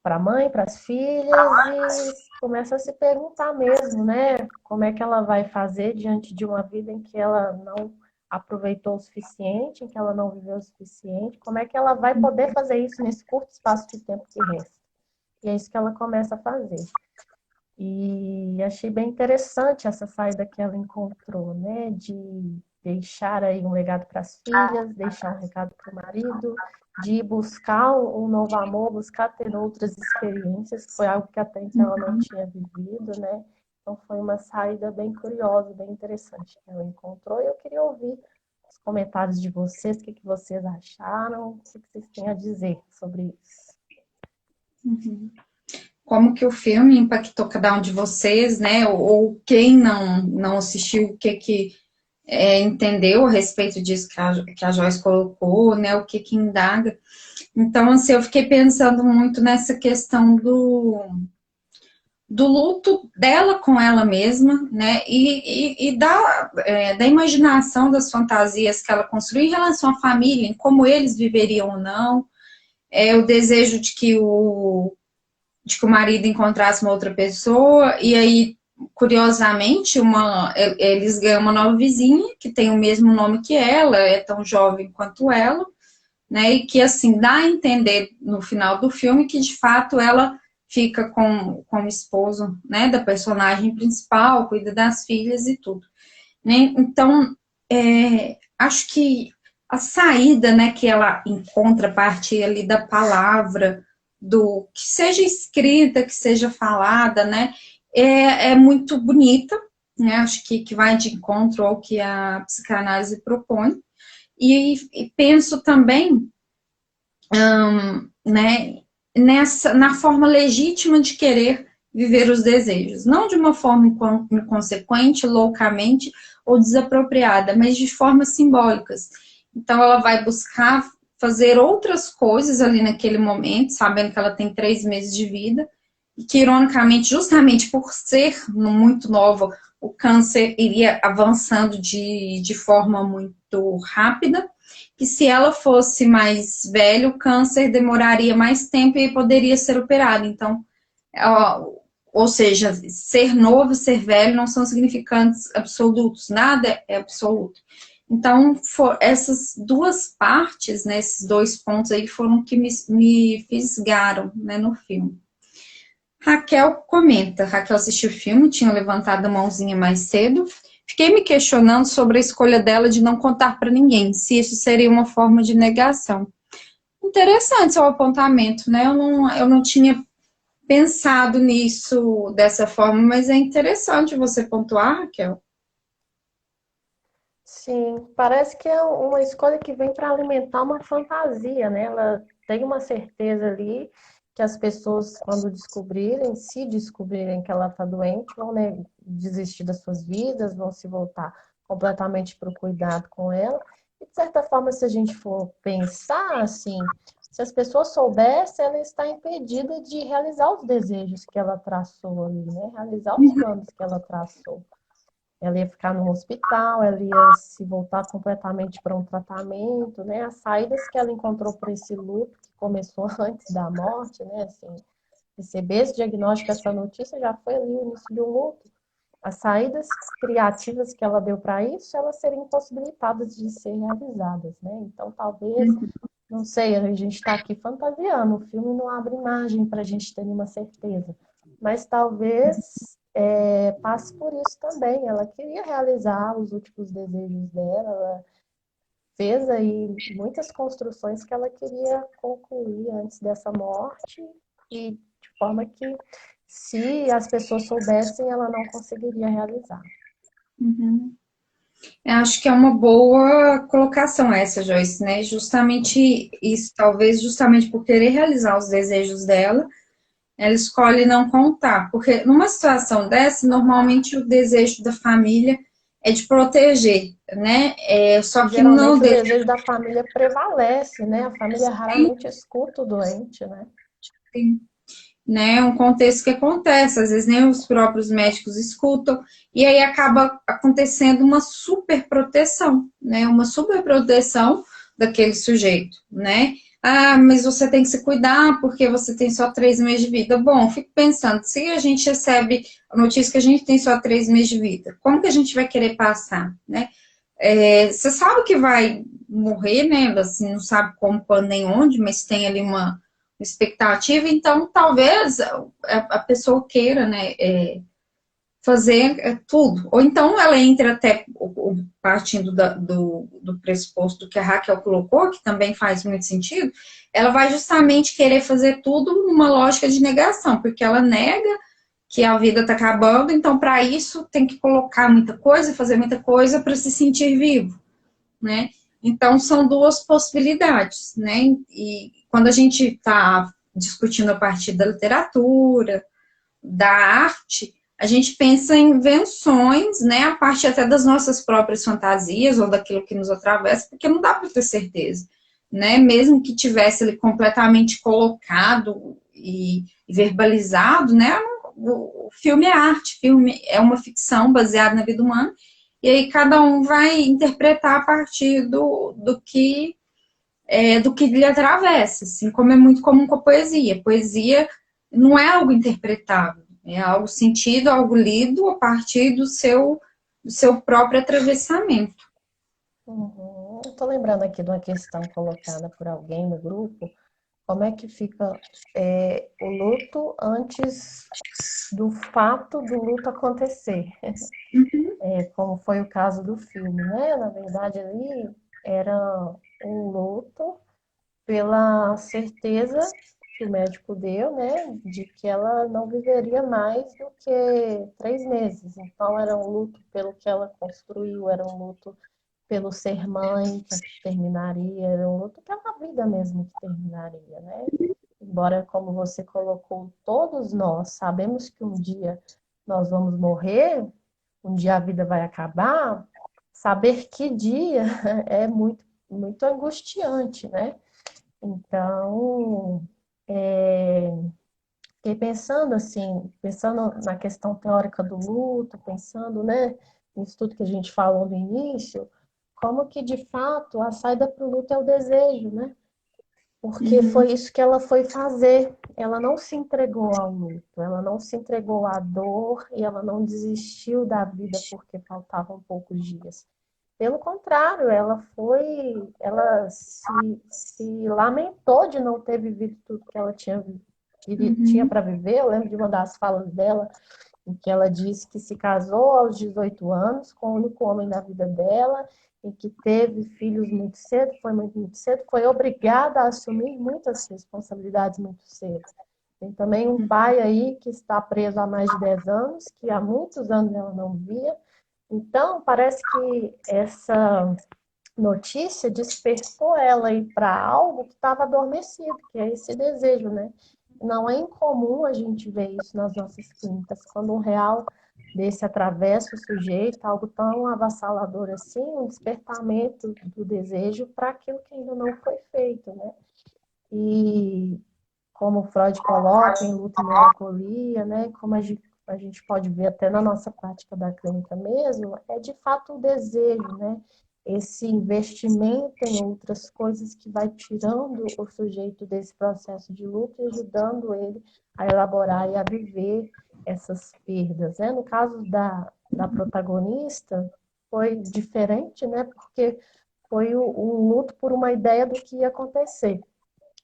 para a mãe, para as filhas, e começa a se perguntar mesmo, né? Como é que ela vai fazer diante de uma vida em que ela não aproveitou o suficiente, em que ela não viveu o suficiente, como é que ela vai poder fazer isso nesse curto espaço de tempo que resta? E é isso que ela começa a fazer. E achei bem interessante essa saída que ela encontrou, né? De deixar aí um legado para as filhas, deixar um recado para o marido, de buscar um novo amor, buscar ter outras experiências, que foi algo que até então ela não tinha vivido, né? Então foi uma saída bem curiosa, bem interessante que ela encontrou. E eu queria ouvir os comentários de vocês, o que que vocês acharam, o que que vocês têm a dizer sobre isso. Como que o filme impactou cada um de vocês, né? Ou quem não assistiu, o que entendeu a respeito disso que a Joyce colocou, né? O que indaga. Então, assim, eu fiquei pensando muito nessa questão do luto dela com ela mesma, né? E da imaginação das fantasias que ela construiu em relação à família, em como eles viveriam ou não, o desejo de que o marido encontrasse uma outra pessoa, e aí, curiosamente, eles ganham uma nova vizinha, que tem o mesmo nome que ela, é tão jovem quanto ela, né, e que, assim, dá a entender no final do filme que, de fato, ela fica com o esposo, né, da personagem principal, cuida das filhas e tudo, né, então, acho que a saída, né, que ela encontra a partir ali da palavra, do que seja escrita, que seja falada, né, é muito bonita, né, acho que vai de encontro ao que a psicanálise propõe, e penso também, né, na forma legítima de querer viver os desejos, não de uma forma inconsequente, loucamente ou desapropriada, mas de formas simbólicas. Então, ela vai buscar fazer outras coisas ali naquele momento, sabendo que ela tem 3 meses de vida, e que, ironicamente, justamente por ser muito nova, o câncer iria avançando de forma muito rápida, que se ela fosse mais velha, o câncer demoraria mais tempo e poderia ser operado. Então, ou seja, ser novo e ser velho não são significantes absolutos, nada é absoluto. Então, essas duas partes, né, esses 2 pontos aí foram que me fisgaram, né, no filme. Raquel comenta, Raquel assistiu o filme, tinha levantado a mãozinha mais cedo. Fiquei me questionando sobre a escolha dela de não contar para ninguém, se isso seria uma forma de negação. Interessante seu apontamento, né? Eu não tinha pensado nisso dessa forma, mas é interessante você pontuar, Raquel. Sim, parece que é uma escolha que vem para alimentar uma fantasia, né? Ela tem uma certeza ali que as pessoas, quando descobrirem, se descobrirem que ela está doente, vão, né, desistir das suas vidas, vão se voltar completamente para o cuidado com ela. E, de certa forma, se a gente for pensar assim, se as pessoas soubessem, ela está impedida de realizar os desejos que ela traçou ali, né? Realizar os planos que ela traçou. Ela ia ficar no hospital, ela ia se voltar completamente para um tratamento, né? As saídas que ela encontrou para esse luto, que começou antes da morte, né? Assim, receber esse diagnóstico, essa notícia já foi ali o início de um luto. As saídas criativas que ela deu para isso, elas seriam impossibilitadas de ser realizadas, né? Então, talvez, não sei, a gente está aqui fantasiando, o filme não abre imagem para a gente ter nenhuma certeza, mas talvez passe por isso também. Ela queria realizar os últimos desejos dela, ela fez aí muitas construções que ela queria concluir antes dessa morte, e de forma que, se as pessoas soubessem, ela não conseguiria realizar. Uhum. Eu acho que é uma boa colocação essa, Joyce, né? Justamente isso, talvez justamente por querer realizar os desejos dela, ela escolhe não contar, porque numa situação dessa, normalmente o desejo da família é de proteger, né? E Só que no geralmente o desejo da família prevalece, né? A família raramente escuta o doente, né? desenho, né, é um contexto que acontece, às vezes nem os próprios médicos escutam, e aí acaba acontecendo uma superproteção, né, uma superproteção daquele sujeito, né, ah, mas você tem que se cuidar porque você tem só 3 meses de vida. Bom, fico pensando, se a gente recebe a notícia que a gente tem só 3 meses de vida, como que a gente vai querer passar, né? Você sabe que vai morrer, né? Assim, não sabe como, quando, nem onde, mas tem ali uma expectativa, então talvez a pessoa queira, né, fazer tudo. Ou então ela entra até, partindo do pressuposto que a Raquel colocou, que também faz muito sentido, ela vai justamente querer fazer tudo numa lógica de negação, porque ela nega que a vida está acabando, então para isso tem que colocar muita coisa, fazer muita coisa para se sentir vivo, né? Então, são duas possibilidades, né? E quando a gente está discutindo a partir da literatura, da arte, a gente pensa em invenções, né? A partir até das nossas próprias fantasias ou daquilo que nos atravessa, porque não dá para ter certeza, né? Mesmo que tivesse ele completamente colocado e verbalizado, né? O filme é arte, filme é uma ficção baseada na vida humana, e aí cada um vai interpretar a partir do que lhe atravessa, assim como é muito comum com a poesia. Poesia não é algo interpretável, é algo sentido, algo lido a partir do seu próprio atravessamento. Uhum. Eu tô lembrando aqui de uma questão colocada por alguém no grupo, como é que fica o luto antes do fato do luto acontecer, como foi o caso do filme, né? Na verdade, ali era um luto pela certeza que o médico deu, né, de que ela não viveria mais do que 3 meses. Então, era um luto pelo que ela construiu, era um luto pelo ser mãe que terminaria, era um luto pela vida mesmo que terminaria, né? Embora, como você colocou, todos nós sabemos que um dia nós vamos morrer, um dia a vida vai acabar, saber que dia é muito, muito angustiante, né? Então, fiquei pensando assim, pensando na questão teórica do luto, pensando, né, nisso tudo que a gente falou no início, como que de fato a saída para o luto é o desejo, né? Porque Uhum, foi isso que ela foi fazer. Ela não se entregou ao luto, ela não se entregou à dor e ela não desistiu da vida porque faltavam poucos dias. Pelo contrário, ela se lamentou de não ter vivido tudo que ela tinha uhum, para viver. Eu lembro de uma das falas dela, em que ela disse que se casou aos 18 anos com o único homem da vida dela e que teve filhos muito cedo, muito cedo, foi obrigada a assumir muitas responsabilidades muito cedo. Tem também um pai aí que está preso há mais de 10 anos, que há muitos anos ela não via. Então, parece que essa notícia despertou ela aí para algo que estava adormecido, que é esse desejo, né? Não é incomum a gente ver isso nas nossas clínicas, quando um real desse atravessa o sujeito, algo tão avassalador assim, um despertamento do desejo para aquilo que ainda não foi feito, né? E como Freud coloca em luto e melancolia, né? Como a gente pode ver até na nossa prática da clínica mesmo, é de fato o desejo, né? Esse investimento em outras coisas que vai tirando o sujeito desse processo de luto e ajudando ele a elaborar e a viver essas perdas, né? No caso da protagonista, foi diferente, né? Porque foi um luto por uma ideia do que ia acontecer.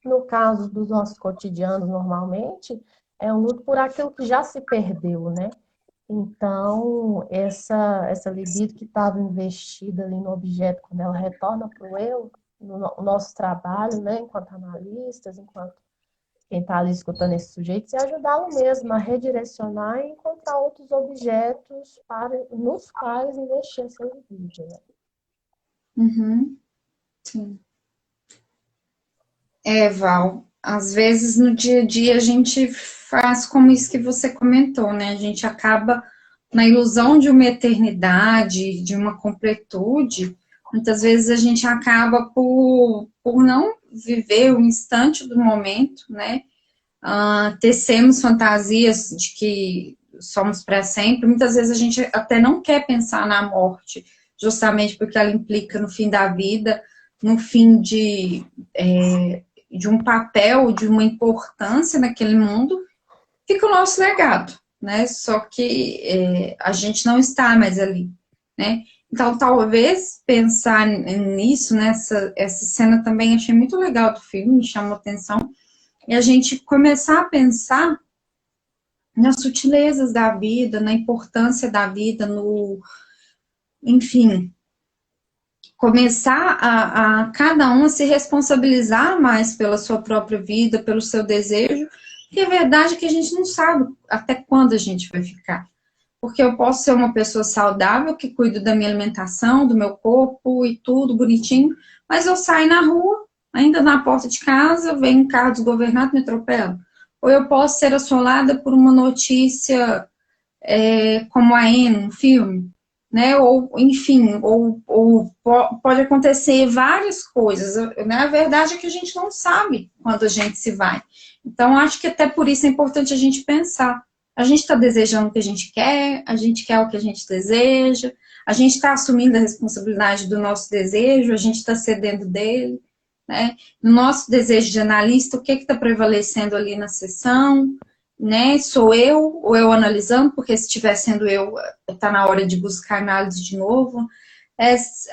No caso dos nossos cotidianos, normalmente, é um luto por aquilo que já se perdeu, né? Então, essa libido que estava investida ali no objeto, quando ela retorna para o eu, no nosso trabalho, né, enquanto analistas, enquanto quem está ali escutando esse sujeito, é ajudá-lo mesmo a redirecionar e encontrar outros objetos nos quais investir essa libido, né? uhum, sim. Val. às vezes no dia a dia a gente faz como isso que você comentou, né? A gente acaba na ilusão de uma eternidade, de uma completude, muitas vezes a gente acaba por não viver o instante do momento, né? Tecemos fantasias de que somos para sempre. Muitas vezes a gente até não quer pensar na morte, justamente porque ela implica no fim da vida, no fim de um papel, de uma importância naquele mundo, fica o nosso legado, né? Só que a gente não está mais ali, né? Então, talvez pensar nisso, nessa essa cena também achei muito legal do filme, me chamou atenção, e a gente começar a pensar nas sutilezas da vida, na importância da vida, enfim, começar a cada um a se responsabilizar mais pela sua própria vida, pelo seu desejo, porque a verdade é que a gente não sabe até quando a gente vai ficar. Porque eu posso ser uma pessoa saudável, que cuido da minha alimentação, do meu corpo e tudo bonitinho, mas eu saio na rua, ainda na porta de casa, vem um carro desgovernado e me atropela. Ou eu posso ser assolada por uma notícia como a N, um filme, né? Ou, enfim, ou pode acontecer várias coisas. Né? A verdade é que a gente não sabe quando a gente se vai. Então, acho que até por isso é importante a gente pensar. A gente está desejando o que a gente quer o que a gente deseja, a gente está assumindo a responsabilidade do nosso desejo, a gente está cedendo dele, né? No nosso desejo de analista, o que está prevalecendo ali na sessão, né? Sou eu, ou eu analisando, porque se estiver sendo eu, está na hora de buscar análise de novo.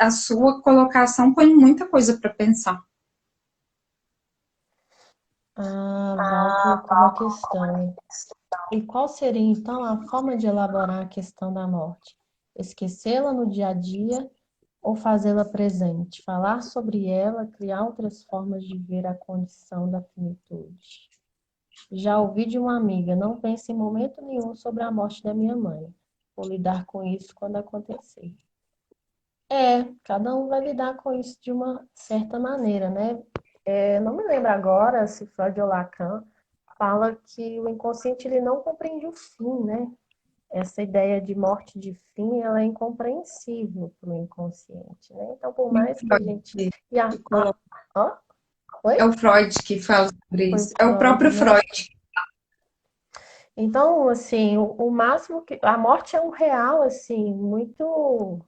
A sua colocação põe muita coisa para pensar. Val colocou uma questão. E qual seria, então, a forma de elaborar a questão da morte? Esquecê-la no dia a dia ou fazê-la presente? Falar sobre ela, criar outras formas de ver a condição da finitude. Já ouvi de uma amiga, não pense em momento nenhum sobre a morte da minha mãe. Vou lidar com isso quando acontecer. Cada um vai lidar com isso de uma certa maneira, né? Não me lembro agora se Freud ou Lacan fala que o inconsciente ele não compreende o fim, né? Essa ideia de morte de fim, ela é incompreensível para o inconsciente, né? Então, por mais que a gente... Hã? É Oi? o Freud que fala sobre Foi isso. É o Freud, próprio né? Freud. Então, assim, o máximo que... A morte é um real, assim, muito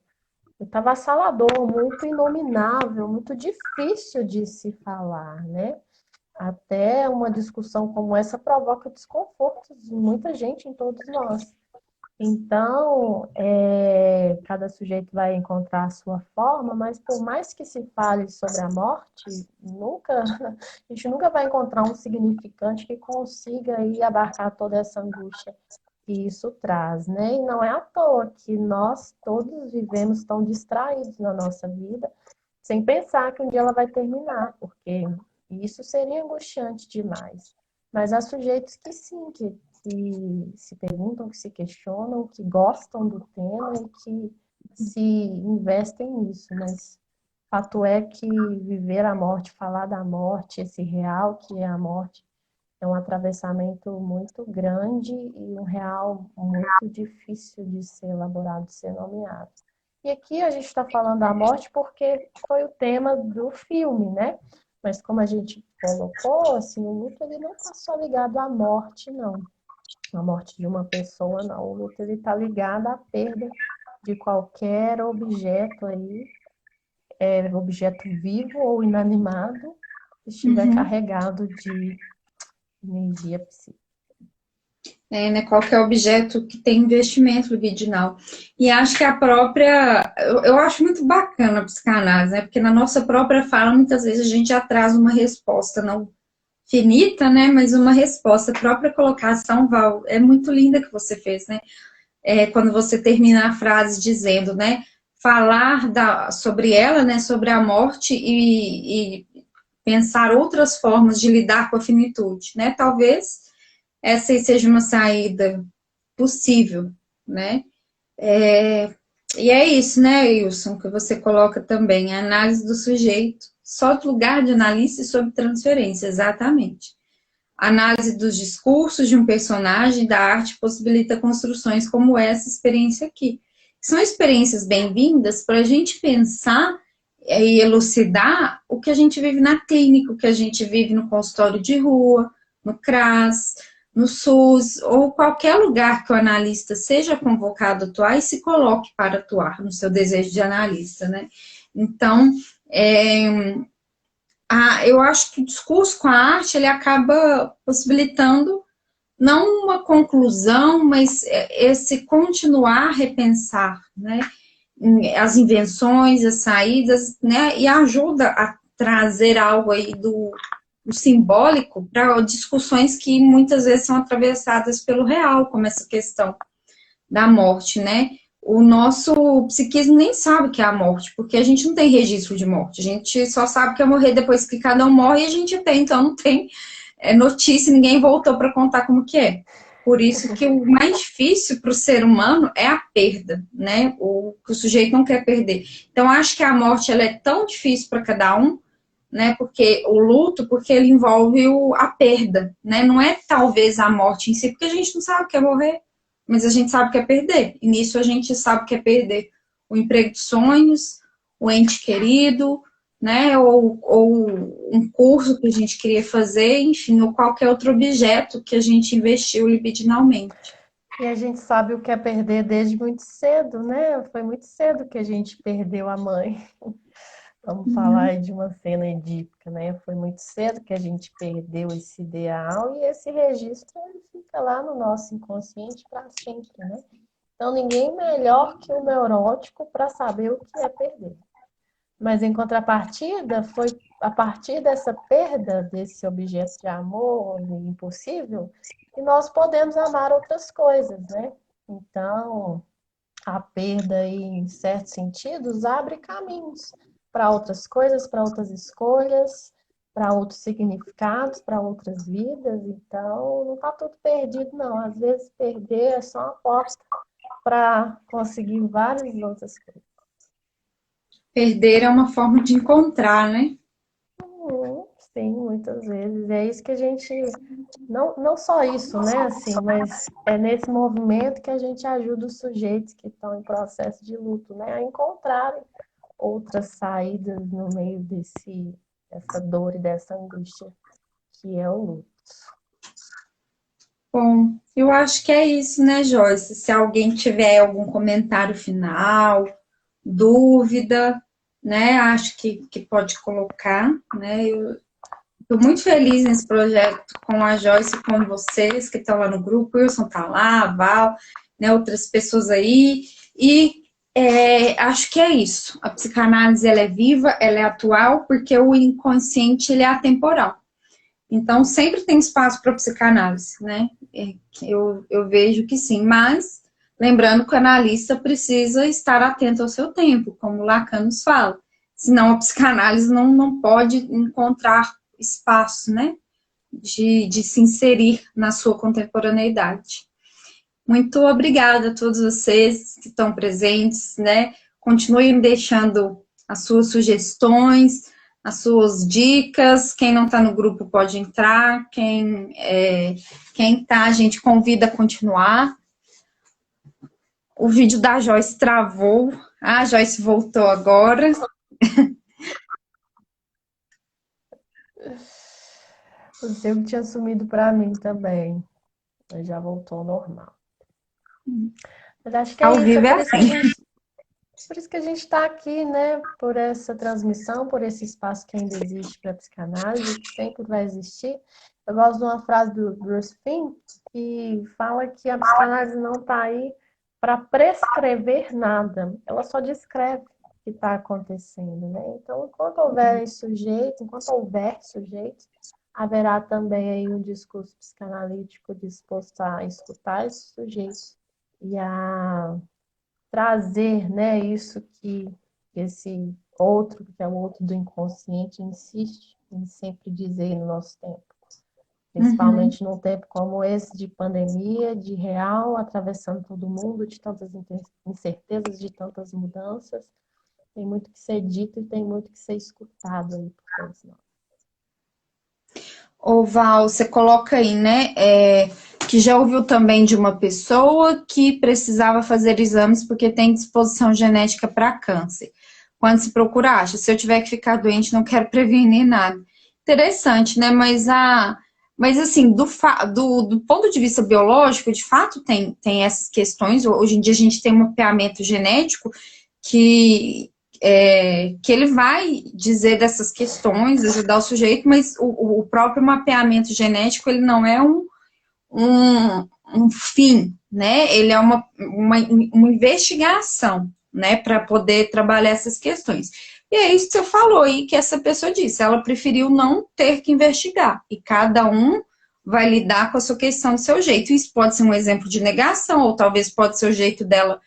avassalador, muito inominável, muito difícil de se falar, né? Até uma discussão como essa provoca desconforto de muita gente em todos nós. Então, cada sujeito vai encontrar a sua forma, mas por mais que se fale sobre a morte, a gente nunca vai encontrar um significante que consiga aí abarcar toda essa angústia que isso traz, né? E não é à toa que nós todos vivemos tão distraídos na nossa vida, sem pensar que um dia ela vai terminar, porque isso seria angustiante demais. Mas há sujeitos que sim, que se perguntam, que se questionam, que gostam do tema e que se investem nisso, mas fato é que viver a morte, falar da morte, esse real que é a morte, é um atravessamento muito grande e um real muito difícil de ser elaborado, de ser nomeado. E aqui a gente está falando da morte porque foi o tema do filme, né? Mas como a gente colocou, assim, o luto ele não está só ligado à morte, não. A morte de uma pessoa, não. O luto ele está ligado à perda de qualquer objeto aí, objeto vivo ou inanimado, que estiver Uhum. carregado de energia psíquica. Né, qualquer objeto que tem investimento libidinal. E acho que a própria. Eu acho muito bacana a psicanálise, né? Porque na nossa própria fala, muitas vezes a gente já traz uma resposta, não finita, né? Mas uma resposta. A própria colocação, Val, é muito linda que você fez, né? Quando você termina a frase dizendo, né? Falar sobre ela, né? Sobre a morte e pensar outras formas de lidar com a finitude, né? Talvez essa seja uma saída possível, né? E é isso, né, Wilson, que você coloca também, a análise do sujeito, Só do lugar de analista e sobre transferência, exatamente. A análise dos discursos de um personagem da arte possibilita construções como essa experiência aqui. São experiências bem-vindas para a gente pensar e elucidar o que a gente vive na clínica, o que a gente vive no consultório de rua, no CRAS, no SUS, ou qualquer lugar que o analista seja convocado a atuar e se coloque para atuar no seu desejo de analista, né? Então, eu acho que o discurso com a arte, ele acaba possibilitando não uma conclusão, mas esse continuar a repensar, né? As invenções, as saídas, né? E ajuda a trazer algo aí do simbólico para discussões que muitas vezes são atravessadas pelo real, como essa questão da morte, né? O nosso psiquismo nem sabe o que é a morte, porque a gente não tem registro de morte, a gente só sabe que é morrer depois que cada um morre e a gente tem, então não tem notícia, ninguém voltou para contar como que é. Por isso que o mais difícil para o ser humano é a perda, né? O sujeito não quer perder. Então, acho que a morte ela é tão difícil para cada um, né? Porque o luto, porque ele envolve a perda, né? Não é talvez a morte em si, porque a gente não sabe o que é morrer, mas a gente sabe o que é perder. E nisso a gente sabe o que é perder o emprego de sonhos, o ente querido, né? Ou um curso que a gente queria fazer, enfim, ou qualquer outro objeto que a gente investiu libidinalmente. E a gente sabe o que é perder desde muito cedo, né? Foi muito cedo que a gente perdeu a mãe. Vamos falar aí de uma cena edípica, né? Foi muito cedo que a gente perdeu esse ideal e esse registro ele fica lá no nosso inconsciente para sempre, né? Então, ninguém melhor que o neurótico para saber o que é perder. Mas, em contrapartida, foi a partir dessa perda desse objeto de amor impossível que nós podemos amar outras coisas, né? Então, a perda, aí, em certos sentidos, abre caminhos para outras coisas, para outras escolhas, para outros significados, para outras vidas. Então, não está tudo perdido, não. Às vezes, perder é só uma aposta para conseguir várias outras coisas. Perder é uma forma de encontrar, né? Sim, muitas vezes. É isso que a gente. Não só isso, né? Assim, mas é nesse movimento que a gente ajuda os sujeitos que estão em processo de luto, né? A encontrarem outras saídas no meio dessa dor e dessa angústia que é o luto. Bom, eu acho que é isso, né, Joyce? Se alguém tiver algum comentário final, dúvida, né, acho que pode colocar, né? Eu estou muito feliz nesse projeto com a Joyce e com vocês que estão lá no grupo, o Wilson está lá, a Val, né, outras pessoas aí, e acho que é isso. A psicanálise ela é viva, ela é atual, porque o inconsciente ele é atemporal. Então, sempre tem espaço para psicanálise, né? Eu vejo que sim, mas lembrando que o analista precisa estar atento ao seu tempo, como Lacan nos fala. Senão a psicanálise não pode encontrar espaço, né? De se inserir na sua contemporaneidade. Muito obrigada a todos vocês que estão presentes, né? Continuem deixando as suas sugestões, as suas dicas. Quem não está no grupo pode entrar. Quem está, a gente convida a continuar. O vídeo da Joyce travou. A Joyce voltou agora. O seu tinha sumido para mim também. Mas já voltou ao normal. Mas acho que é Ao isso, vivo é assim. por isso que a gente está aqui, né? Por essa transmissão, por esse espaço que ainda existe para a psicanálise, que sempre vai existir. Eu gosto de uma frase do Bruce Finn, que fala que a psicanálise não está aí para prescrever nada, ela só descreve o que está acontecendo, né? Então, enquanto houver sujeito, haverá também aí um discurso psicanalítico disposto a escutar esses sujeitos e a trazer, né, isso que esse outro, que é o outro do inconsciente, insiste em sempre dizer no nosso tempo. Principalmente num tempo como esse de pandemia, de real, atravessando todo mundo, de tantas incertezas, de tantas mudanças. Tem muito que ser dito e tem muito que ser escutado aí por todos nós. Ô, Val, você coloca aí, né, que já ouviu também de uma pessoa que precisava fazer exames porque tem disposição genética para câncer. Quando se procura, acha, se eu tiver que ficar doente, não quero prevenir nada. Interessante, né, mas assim, do ponto de vista biológico, de fato tem essas questões. Hoje em dia a gente tem um mapeamento genético que que ele vai dizer dessas questões, ajudar o sujeito, mas o próprio mapeamento genético, ele não é um fim, né? Ele é uma investigação, né, para poder trabalhar essas questões. E é isso que você falou aí, que essa pessoa disse, ela preferiu não ter que investigar, e cada um vai lidar com a sua questão do seu jeito. Isso pode ser um exemplo de negação, ou talvez pode ser o jeito dela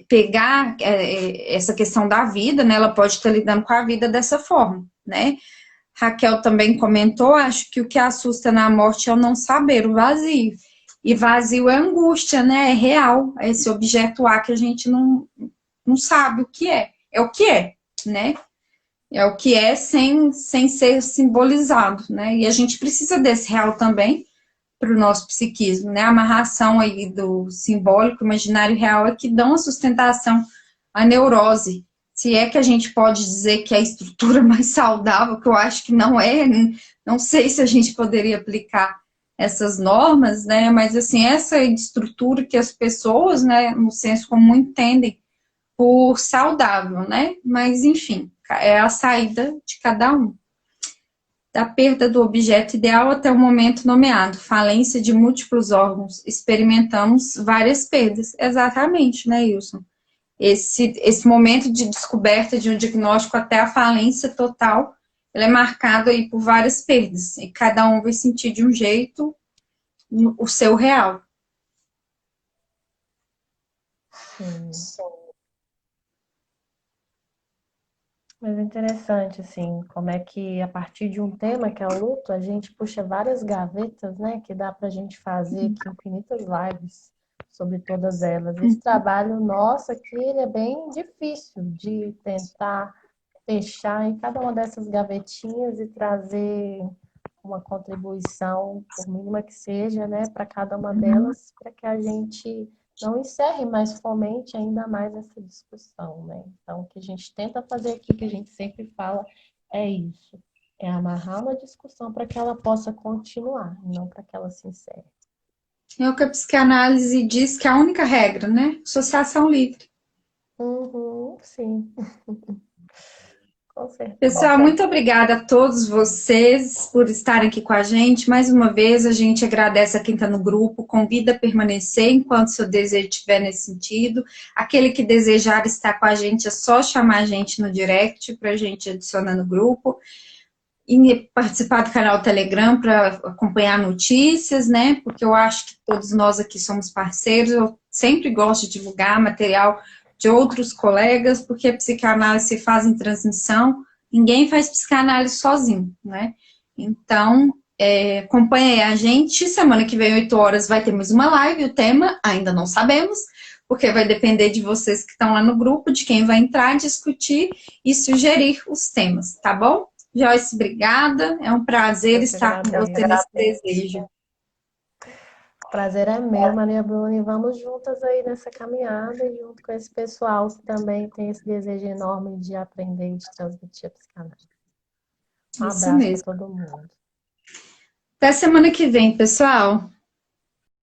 pegar essa questão da vida, né? Ela pode estar lidando com a vida dessa forma, né? Raquel também comentou, acho que o que assusta na morte é o não saber, o vazio. E vazio é angústia, né? É real, é esse objeto A que a gente não sabe o que é. É o que é, né? É o que é sem ser simbolizado, né? E a gente precisa desse real também para o nosso psiquismo, né? A amarração aí do simbólico, imaginário e real é que dão a sustentação à neurose. Se é que a gente pode dizer que é a estrutura mais saudável, que eu acho que não é, não sei se a gente poderia aplicar essas normas, né? Mas assim, essa estrutura que as pessoas, né, no senso comum entendem por saudável, né? Mas enfim, é a saída de cada um. Da perda do objeto ideal até o momento nomeado, falência de múltiplos órgãos, experimentamos várias perdas. Exatamente, né, Wilson? Esse momento de descoberta de um diagnóstico até a falência total, ele é marcado aí por várias perdas, e cada um vai sentir de um jeito o seu real. Sim. Mas é interessante, assim, como é que a partir de um tema que é o luto, a gente puxa várias gavetas, né, que dá pra gente fazer aqui infinitas lives sobre todas elas. Esse trabalho nosso aqui, ele é bem difícil de tentar fechar em cada uma dessas gavetinhas e trazer uma contribuição, por mínima que seja, né, para cada uma delas, para que a gente não encerre, mas fomente ainda mais essa discussão, né? Então, o que a gente tenta fazer aqui, que a gente sempre fala, é isso, é amarrar uma discussão para que ela possa continuar, e não para que ela se encerre. É o que a psicanálise diz que é a única regra, né? Associação livre. Uhum, sim, com certeza. Pessoal, muito obrigada a todos vocês por estarem aqui com a gente. Mais uma vez, a gente agradece a quem está no grupo, convida a permanecer enquanto seu desejo estiver nesse sentido. Aquele que desejar estar com a gente, é só chamar a gente no direct para a gente adicionar no grupo. E participar do canal Telegram para acompanhar notícias, né? Porque eu acho que todos nós aqui somos parceiros. Eu sempre gosto de divulgar material de outros colegas, porque a psicanálise se faz em transmissão. Ninguém faz psicanálise sozinho, né? Então, acompanhe a gente. Semana que vem, 8 horas, vai ter mais uma live. O tema ainda não sabemos, porque vai depender de vocês que estão lá no grupo, de quem vai entrar, discutir e sugerir os temas, tá bom? Joyce, obrigada. É um prazer estar com você nesse desejo. Prazer é meu, Maria Bruna, e vamos juntas aí nessa caminhada e junto com esse pessoal que também tem esse desejo enorme de aprender e de transmitir a psicanálise. Um Isso abraço para mesmo. todo mundo. Até semana que vem, pessoal.